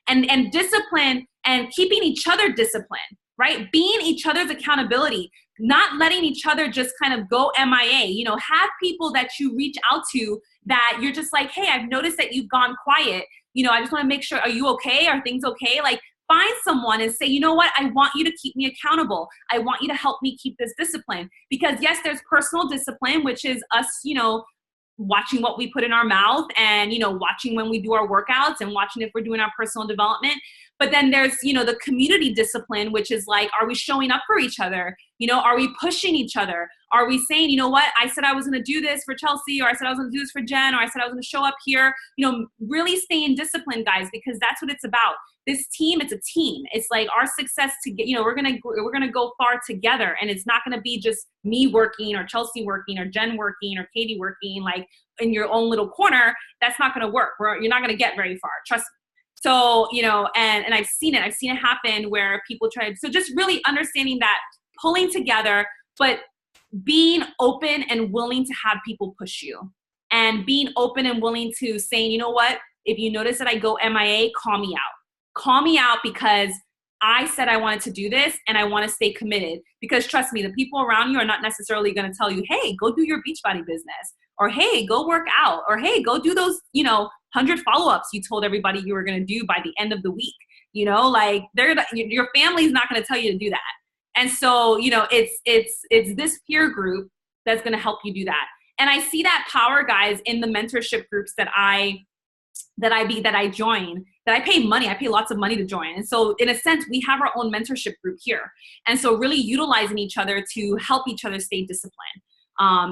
And discipline and keeping each other disciplined, right? Being each other's accountability, not letting each other just kind of go MIA. Have people that you reach out to that you're just like, hey, I've noticed that you've gone quiet. I just want to make sure, are you okay? Are things okay? Find someone and say, you know what? I want you to keep me accountable. I want you to help me keep this discipline. Because yes, there's personal discipline, which is us, watching what we put in our mouth and, watching when we do our workouts and watching if we're doing our personal development. But then there's, you know, the community discipline, which is like, are we showing up for each other? You know, are we pushing each other? Are we saying, you know what, I said I was going to do this for Chelsea, or I said I was going to do this for Jen, or I said I was going to show up here, you know, really staying disciplined, guys, because that's what it's about. This team, it's a team. It's like our success to get, you know, we're going to go far together, and it's not going to be just me working or Chelsea working or Jen working or Katie working, like in your own little corner. That's not going to work. You're not going to get very far. Trust me. So, you know, and I've seen it happen where people try. So just really understanding that, pulling together, but being open and willing to have people push you, and being open and willing to saying, you know what, if you notice that I go MIA, call me out. Call me out, because I said I wanted to do this and I want to stay committed. Because trust me, the people around you are not necessarily going to tell you, hey, go do your Beachbody business, or hey, go work out, or hey, go do those, you know, 100 follow-ups you told everybody you were going to do by the end of the week. You know, like your family's not going to tell you to do that. And so, you know, it's this peer group that's going to help you do that. And I see that power, guys, in the mentorship groups that I join, that I pay money. I pay lots of money to join. And so in a sense, we have our own mentorship group here. And so really utilizing each other to help each other stay disciplined,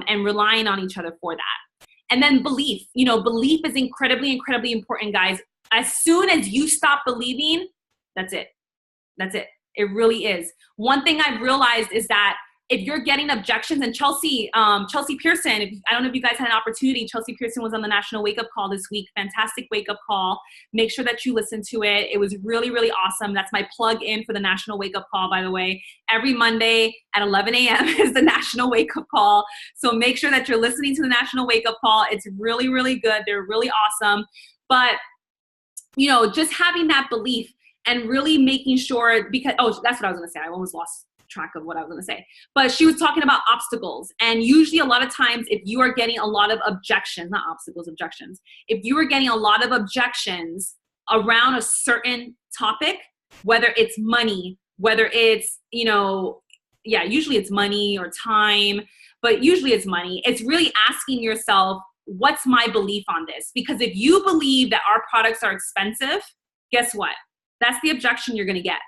and relying on each other for that. And then belief, you know, belief is incredibly, incredibly important, guys. As soon as you stop believing, that's it. That's it. It really is. One thing I've realized is that if you're getting objections, and Chelsea Pearson, I don't know if you guys had an opportunity, Chelsea Pearson was on the National Wake Up Call this week. Fantastic wake up call. Make sure that you listen to it. It was really, really awesome. That's my plug in for the National Wake Up Call, by the way. Every Monday at 11 a.m. is the National Wake Up Call. So make sure that you're listening to the National Wake Up Call. It's really, really good. They're really awesome. But, you know, just having that belief and really making sure, because, oh, that's what I was going to say. I almost lost track of what I was going to say. But she was talking about obstacles. And usually a lot of times, if you are getting a lot of objections, not obstacles, objections, if you are getting a lot of objections around a certain topic, whether it's money, whether it's, you know, yeah, usually it's money or time, but usually it's money. It's really asking yourself, what's my belief on this? Because if you believe that our products are expensive, guess what? That's the objection you're going to get.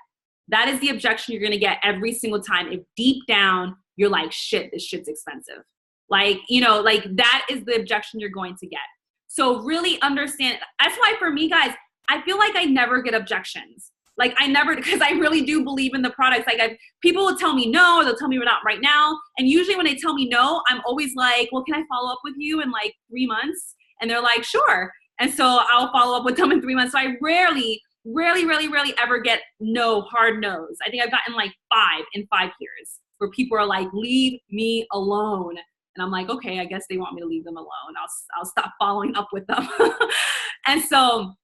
That is the objection you're going to get every single time. If deep down, you're like, shit, this shit's expensive. Like, you know, like that is the objection you're going to get. So really understand. That's why for me, guys, I feel like I never get objections. Like I never, because I really do believe in the products. Like people will tell me no, or they'll tell me we're not right now. And usually when they tell me no, I'm always like, well, can I follow up with you in like 3 months? And they're like, sure. And so I'll follow up with them in 3 months. So I rarely ever get no, hard no's. I think I've gotten like 5 in 5 years where people are like, leave me alone. And I'm like, okay, I guess they want me to leave them alone. I'll stop following up with them. And so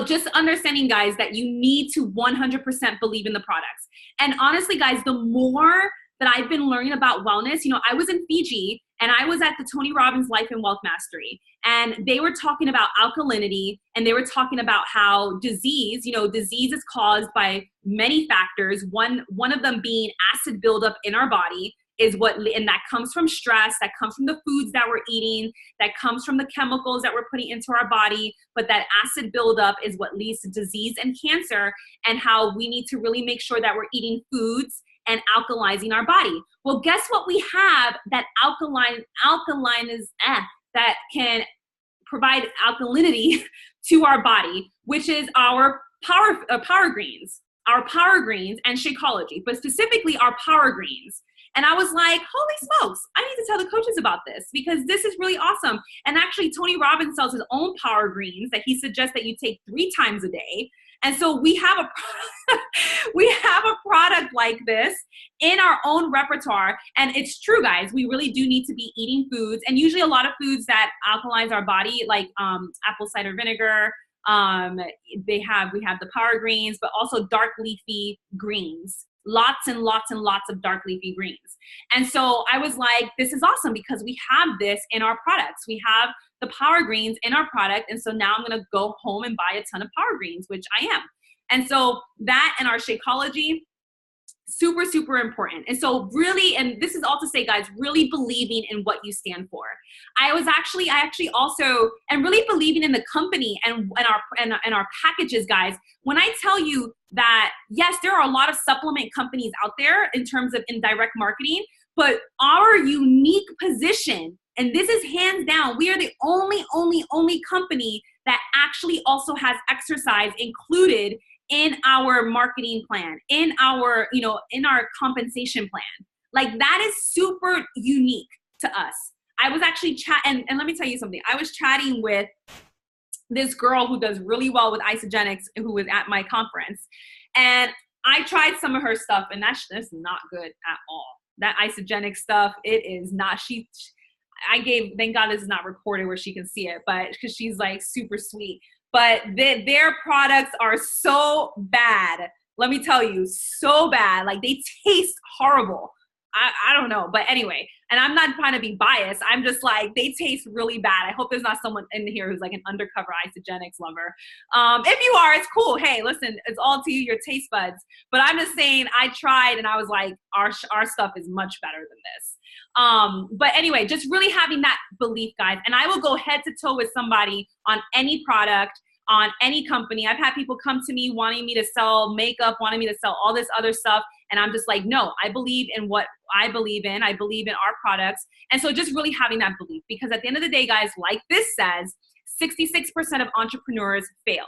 just understanding, guys, that you need to 100% believe in the products. And honestly, guys, the more that I've been learning about wellness, you know, I was in Fiji and I was at the Tony Robbins Life and Wealth Mastery, and they were talking about alkalinity, and they were talking about how disease, you know, disease is caused by many factors. One of them being acid buildup in our body is and that comes from stress, that comes from the foods that we're eating, that comes from the chemicals that we're putting into our body. But that acid buildup is what leads to disease and cancer, and how we need to really make sure that we're eating foods and alkalizing our body. Well, guess what we have that alkaline is that can provide alkalinity to our body, which is our power greens and Shakeology, but specifically our power greens. And I was like, holy smokes, I need to tell the coaches about this, because this is really awesome. And actually, Tony Robbins sells his own power greens that he suggests that you take 3 times a day. And so we have a product like this in our own repertoire. And it's true, guys, we really do need to be eating foods, and usually a lot of foods that alkalize our body, like apple cider vinegar. We have the power greens, but also dark leafy greens. Lots and lots and lots of dark leafy greens. And so I was like, this is awesome, because we have this in our products. We have the power greens in our product. And so now I'm going to go home and buy a ton of power greens, which I am. And so that and our Shakeology, Super, super important. And so really, and this is all to say, guys, really believing in what you stand for. I actually also, and really believing in the company and our packages, guys. When I tell you that, yes, there are a lot of supplement companies out there in terms of indirect marketing, but our unique position, and this is hands down, we are the only company that actually also has exercise included in our marketing plan, in our compensation plan. Like, that is super unique to us. I was actually and let me tell you something. I was chatting with this girl who does really well with isogenics, who was at my conference. And I tried some of her stuff, and that's not good at all. That isogenic stuff, it is not, thank God this is not recorded where she can see it, but because she's like super sweet. But their products are so bad. Let me tell you, so bad. Like, they taste horrible. I don't know. But anyway, and I'm not trying to be biased. I'm just like, they taste really bad. I hope there's not someone in here who's like an undercover isogenics lover. If you are, it's cool. Hey, listen, it's all to you, your taste buds. But I'm just saying, I tried and I was like, our stuff is much better than this. But anyway, just really having that belief, guys. And I will go head to toe with somebody on any product, on any company. I've had people come to me wanting me to sell makeup, wanting me to sell all this other stuff. And I'm just like, no, I believe in what I believe in. I believe in our products. And so just really having that belief, because at the end of the day, guys, like this says, 66% of entrepreneurs fail.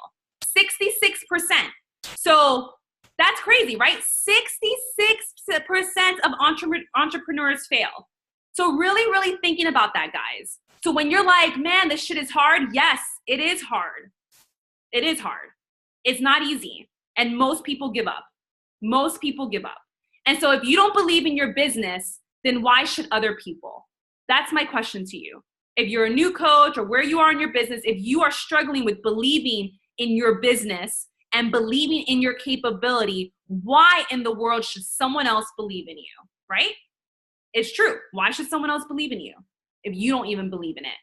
66%. So that's crazy, right? 66% of entrepreneurs fail. So really, really thinking about that, guys. So when you're like, man, this shit is hard. Yes, it is hard. It is hard. It's not easy. And most people give up. Most people give up. And so if you don't believe in your business, then why should other people? That's my question to you. If you're a new coach or where you are in your business, if you are struggling with believing in your business and believing in your capability, why in the world should someone else believe in you, right? It's true. Why should someone else believe in you if you don't even believe in it?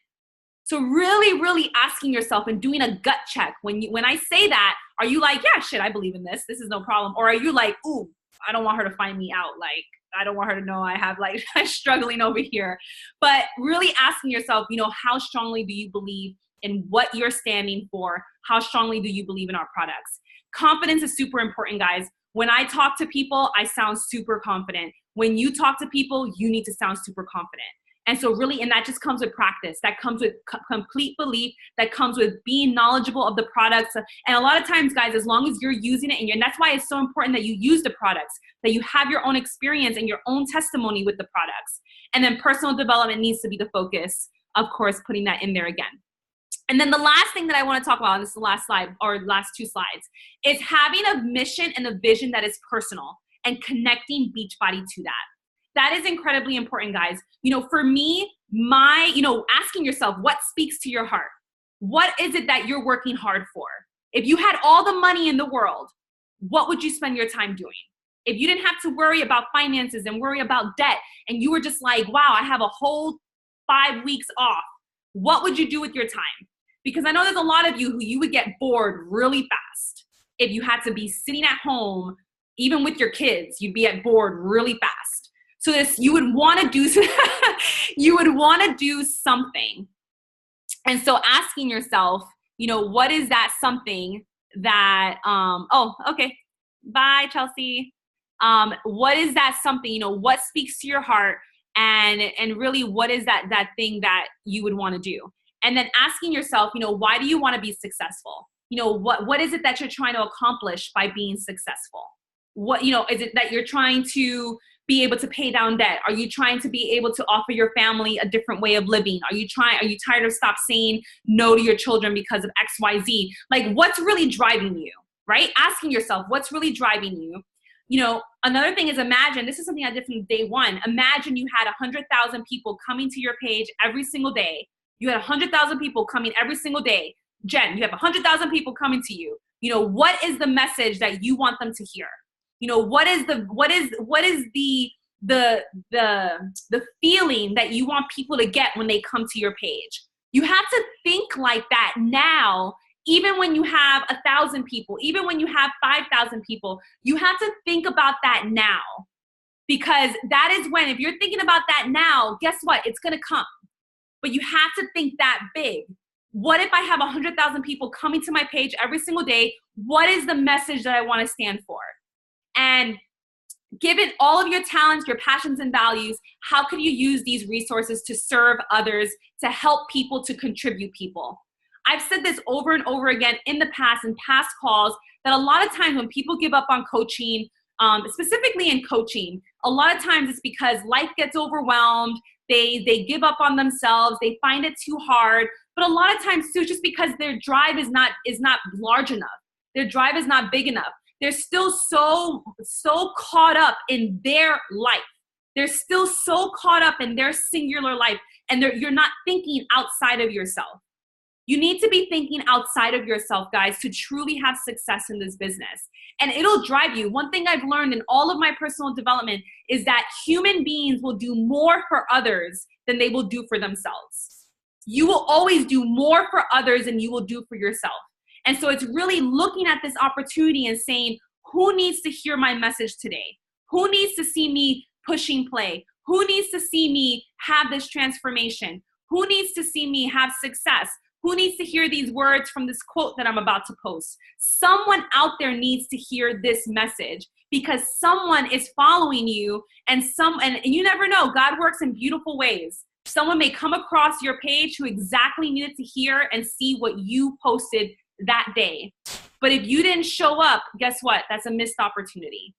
So really, really asking yourself and doing a gut check. When I say that, are you like, yeah, shit, I believe in this. This is no problem. Or are you like, ooh, I don't want her to find me out. Like, I don't want her to know I have like, I'm struggling over here. But really asking yourself, how strongly do you believe in what you're standing for? How strongly do you believe in our products? Confidence is super important, guys. When I talk to people, I sound super confident. When you talk to people, you need to sound super confident. And so really, and that just comes with practice. That comes with complete belief. That comes with being knowledgeable of the products. And a lot of times, guys, as long as you're using it, and that's why it's so important that you use the products, that you have your own experience and your own testimony with the products. And then personal development needs to be the focus, of course, putting that in there again. And then the last thing that I want to talk about, and this is the last slide, or last two slides, is having a mission and a vision that is personal and connecting Beachbody to that. That is incredibly important, guys. For me, asking yourself, what speaks to your heart? What is it that you're working hard for? If you had all the money in the world, what would you spend your time doing? If you didn't have to worry about finances and worry about debt, and you were just like, wow, I have a whole 5 weeks off, what would you do with your time? Because I know there's a lot of you who you would get bored really fast. If you had to be sitting at home, even with your kids, you'd be bored really fast. So you would want to do something. And so asking yourself, what is that something that, okay. Bye, Chelsea. What is that something, what speaks to your heart, and really what is that thing that you would want to do? And then asking yourself, why do you want to be successful? What is it that you're trying to accomplish by being successful? What, is it that you're trying to be able to pay down debt? Are you trying to be able to offer your family a different way of living? Are you tired of stop saying no to your children because of XYZ? Like, what's really driving you, right? Asking yourself, what's really driving you? Another thing is, imagine, this is something I did from day one. Imagine you had 100,000 people coming to your page every single day. You had 100,000 people coming every single day. Jen, you have 100,000 people coming to you. What is the message that you want them to hear? What is the feeling that you want people to get when they come to your page? You have to think like that now even when you have 1,000 people, even when you have 5,000 people, you have to think about that now. Because that is when, if you're thinking about that now, guess what? It's going to come. But you have to think that big. What if I have 100,000 people coming to my page every single day? What is the message that I want to stand for? And given all of your talents, your passions and values, how can you use these resources to serve others, to help people, to contribute people? I've said this over and over again in the past, in past calls, that a lot of times when people give up on coaching, specifically in coaching, a lot of times it's because life gets overwhelmed, they give up on themselves, they find it too hard, but a lot of times too, just because their drive is not large enough, their drive is not big enough. They're still so caught up in their life. They're still so caught up in their singular life, and you're not thinking outside of yourself. You need to be thinking outside of yourself, guys, to truly have success in this business. And it'll drive you. One thing I've learned in all of my personal development is that human beings will do more for others than they will do for themselves. You will always do more for others than you will do for yourself. And so it's really looking at this opportunity and saying, who needs to hear my message today? Who needs to see me pushing play? Who needs to see me have this transformation? Who needs to see me have success? Who needs to hear these words from this quote that I'm about to post? Someone out there needs to hear this message, because someone is following you, and you never know, God works in beautiful ways. Someone may come across your page who exactly needed to hear and see what you posted that day. But if you didn't show up, guess what? That's a missed opportunity.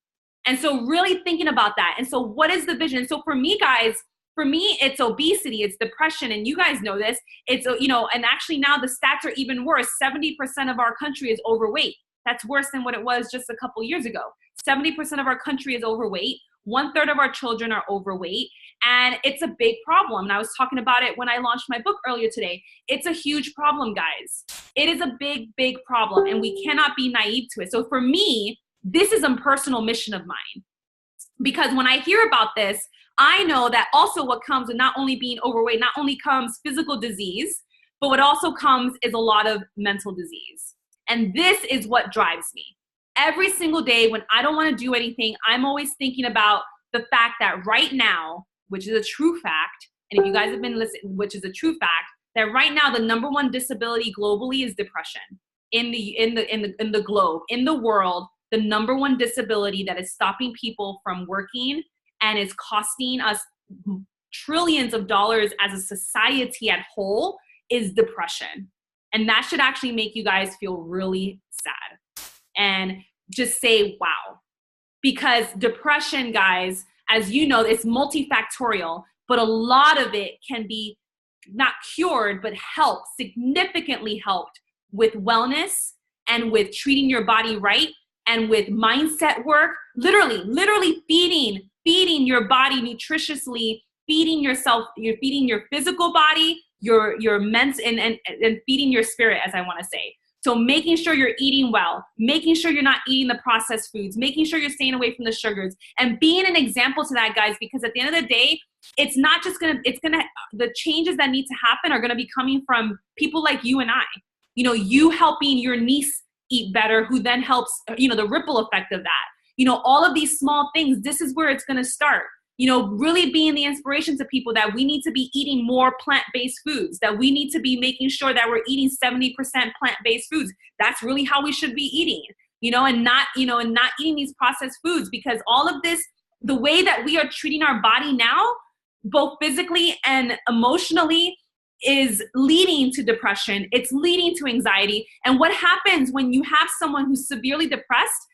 And so really thinking about that. And so what is the vision? So for me, guys, it's obesity, it's depression, and you guys know this. It's, and actually now the stats are even worse. 70% of our country is overweight. That's worse than what it was just a couple years ago. 70% of our country is overweight. 1/3 of our children are overweight. And it's a big problem. And I was talking about it when I launched my book earlier today. It's a huge problem, guys. It is a big, big problem, and we cannot be naive to it. So for me, this is a personal mission of mine. Because when I hear about this, I know that also what comes with not only being overweight, not only comes physical disease, but what also comes is a lot of mental disease. And this is what drives me. Every single day when I don't want to do anything, I'm always thinking about the fact that right now, which is a true fact, and if you guys have been listening, which is a true fact, that right now the #1 disability globally is depression. In the globe, in the world, the #1 disability that is stopping people from working and is costing us trillions of dollars as a society at whole is depression. And that should actually make you guys feel really sad and just say, wow. Because depression, guys, as you know, it's multifactorial, but a lot of it can be not cured, but helped, significantly helped with wellness and with treating your body right and with mindset work, literally feeding your body nutritiously, feeding yourself, you're feeding your physical body, your mental, and feeding your spirit, as I want to say. So making sure you're eating well, making sure you're not eating the processed foods, making sure you're staying away from the sugars, and being an example to that, guys, because at the end of the day, it's not just the changes that need to happen are gonna be coming from people like you and I. You helping your niece eat better, who then helps, the ripple effect of that. All of these small things, this is where it's gonna start. Really being the inspiration to people that we need to be eating more plant-based foods, that we need to be making sure that we're eating 70% plant-based foods. That's really how we should be eating, and not eating these processed foods, because all of this, the way that we are treating our body now, both physically and emotionally, is leading to depression. It's leading to anxiety. And what happens when you have someone who's severely depressed?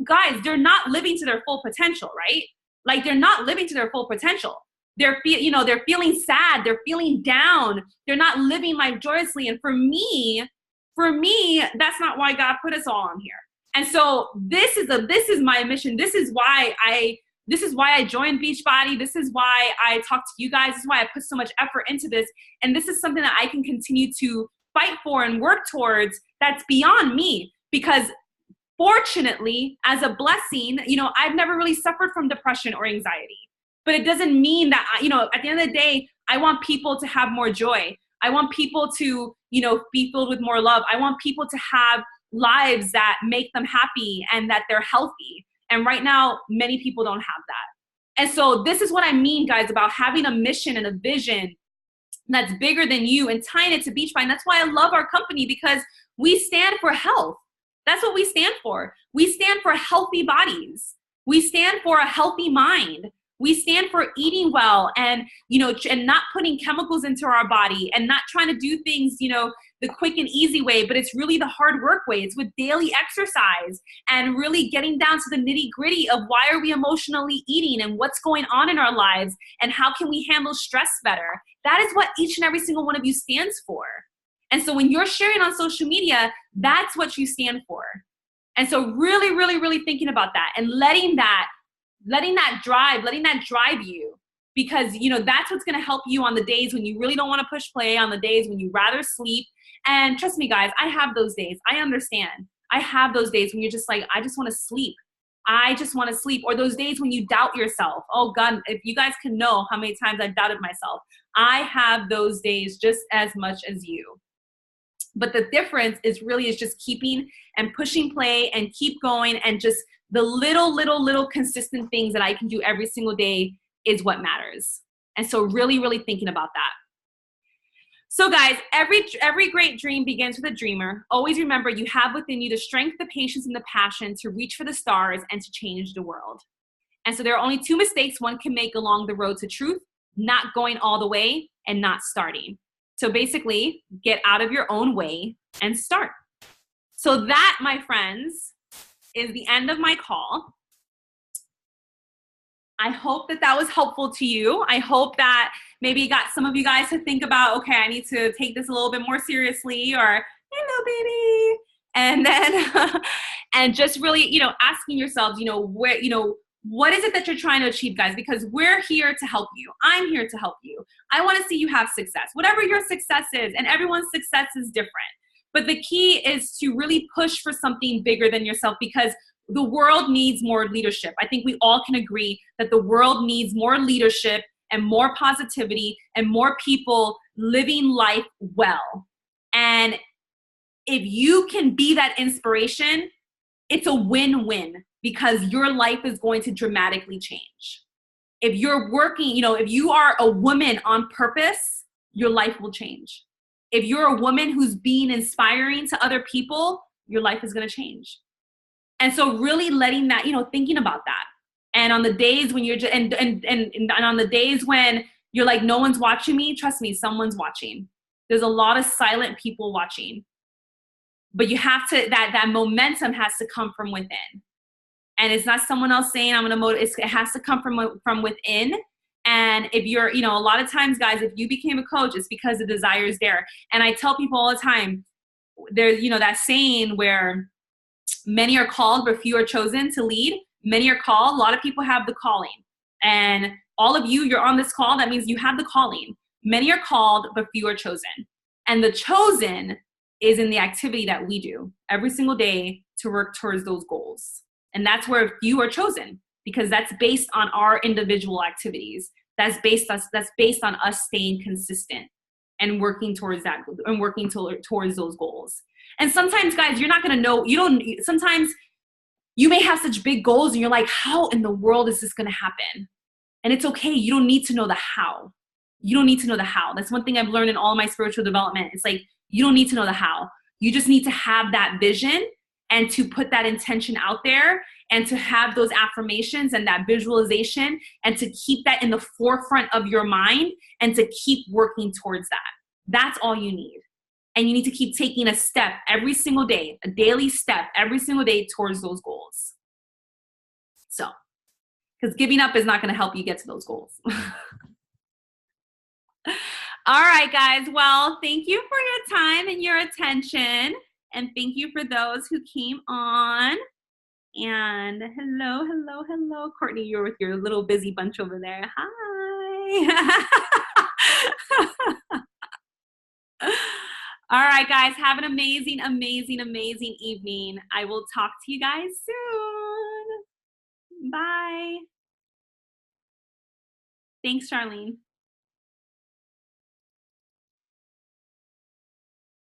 Guys, they're not living to their full potential, right? Like, they're not living to their full potential. They're feeling sad. They're feeling down. They're not living life joyously. And for me, that's not why God put us all on here. And so this is my mission. This is why I joined Beachbody. This is why I talk to you guys. This is why I put so much effort into this. And this is something that I can continue to fight for and work towards. That's beyond me, because fortunately, as a blessing, I've never really suffered from depression or anxiety. But it doesn't mean that, at the end of the day, I want people to have more joy. I want people to, be filled with more love. I want people to have lives that make them happy and that they're healthy. And right now, many people don't have that. And so this is what I mean, guys, about having a mission and a vision that's bigger than you and tying it to Beachbody. And that's why I love our company, because we stand for health. That's what we stand for. We stand for healthy bodies. We stand for a healthy mind. We stand for eating well and, and not putting chemicals into our body and not trying to do things, the quick and easy way, but it's really the hard work way. It's with daily exercise and really getting down to the nitty gritty of why are we emotionally eating and what's going on in our lives and how can we handle stress better. That is what each and every single one of you stands for. And so when you're sharing on social media, that's what you stand for. And so really, really, really thinking about that and letting that drive you, because that's what's going to help you on the days when you really don't want to push play, on the days when you rather sleep. And trust me, guys, I have those days. I understand. I have those days when you're just like, I just want to sleep. I just want to sleep. Or those days when you doubt yourself. Oh God, if you guys can know how many times I've doubted myself. I have those days just as much as you. But the difference is just keeping and pushing play and keep going, and just the little consistent things that I can do every single day is what matters. And so really, really thinking about that. So guys, every great dream begins with a dreamer. Always remember, you have within you the strength, the patience, and the passion to reach for the stars and to change the world. And so there are only two mistakes one can make along the road to truth: not going all the way and not starting. So basically, get out of your own way and start. So that, my friends, is the end of my call. I hope that was helpful to you. I hope that maybe got some of you guys to think about, okay, I need to take this a little bit more seriously, or hello, baby. And then, and just really, asking yourselves, where, what is it that you're trying to achieve, guys? Because we're here to help you. I'm here to help you. I want to see you have success, whatever your success is, and everyone's success is different. But the key is to really push for something bigger than yourself, because the world needs more leadership. I think we all can agree that the world needs more leadership and more positivity and more people living life well. And if you can be that inspiration, it's a win-win, because your life is going to dramatically change. If you're working, if you are a woman on purpose, your life will change. If you're a woman who's being inspiring to other people, your life is going to change. And so really letting that, thinking about that. And on the days when you're just, and on the days when you're like, no one's watching me, trust me, someone's watching. There's a lot of silent people watching. But you have to, that momentum has to come from within. And it's not someone else saying, I'm going to motivate. It has to come from within. And if you're, a lot of times, guys, if you became a coach, it's because the desire is there. And I tell people all the time, there's, that saying where many are called, but few are chosen to lead. Many are called. A lot of people have the calling. And all of you, you're on this call. That means you have the calling. Many are called, but few are chosen. And the chosen is in the activity that we do every single day to work towards those goals. And that's where few are chosen, because that's based on our individual activities. That's based on us staying consistent and working towards that and working towards those goals. And sometimes, guys, you're not going to know, sometimes you may have such big goals and you're like, how in the world is this going to happen? And it's okay. You don't need to know the how. You don't need to know the how. That's one thing I've learned in all my spiritual development. It's like, you don't need to know the how. You just need to have that vision and to put that intention out there and to have those affirmations and that visualization and to keep that in the forefront of your mind and to keep working towards that. That's all you need. And you need to keep taking a step every single day, a daily step every single day towards those goals. So, because giving up is not going to help you get to those goals. All right, guys. Well, thank you for your time and your attention. And thank you for those who came on. And hello. Courtney, you're with your little busy bunch over there. Hi. All right, guys. Have an amazing evening. I will talk to you guys soon. Bye. Thanks, Charlene.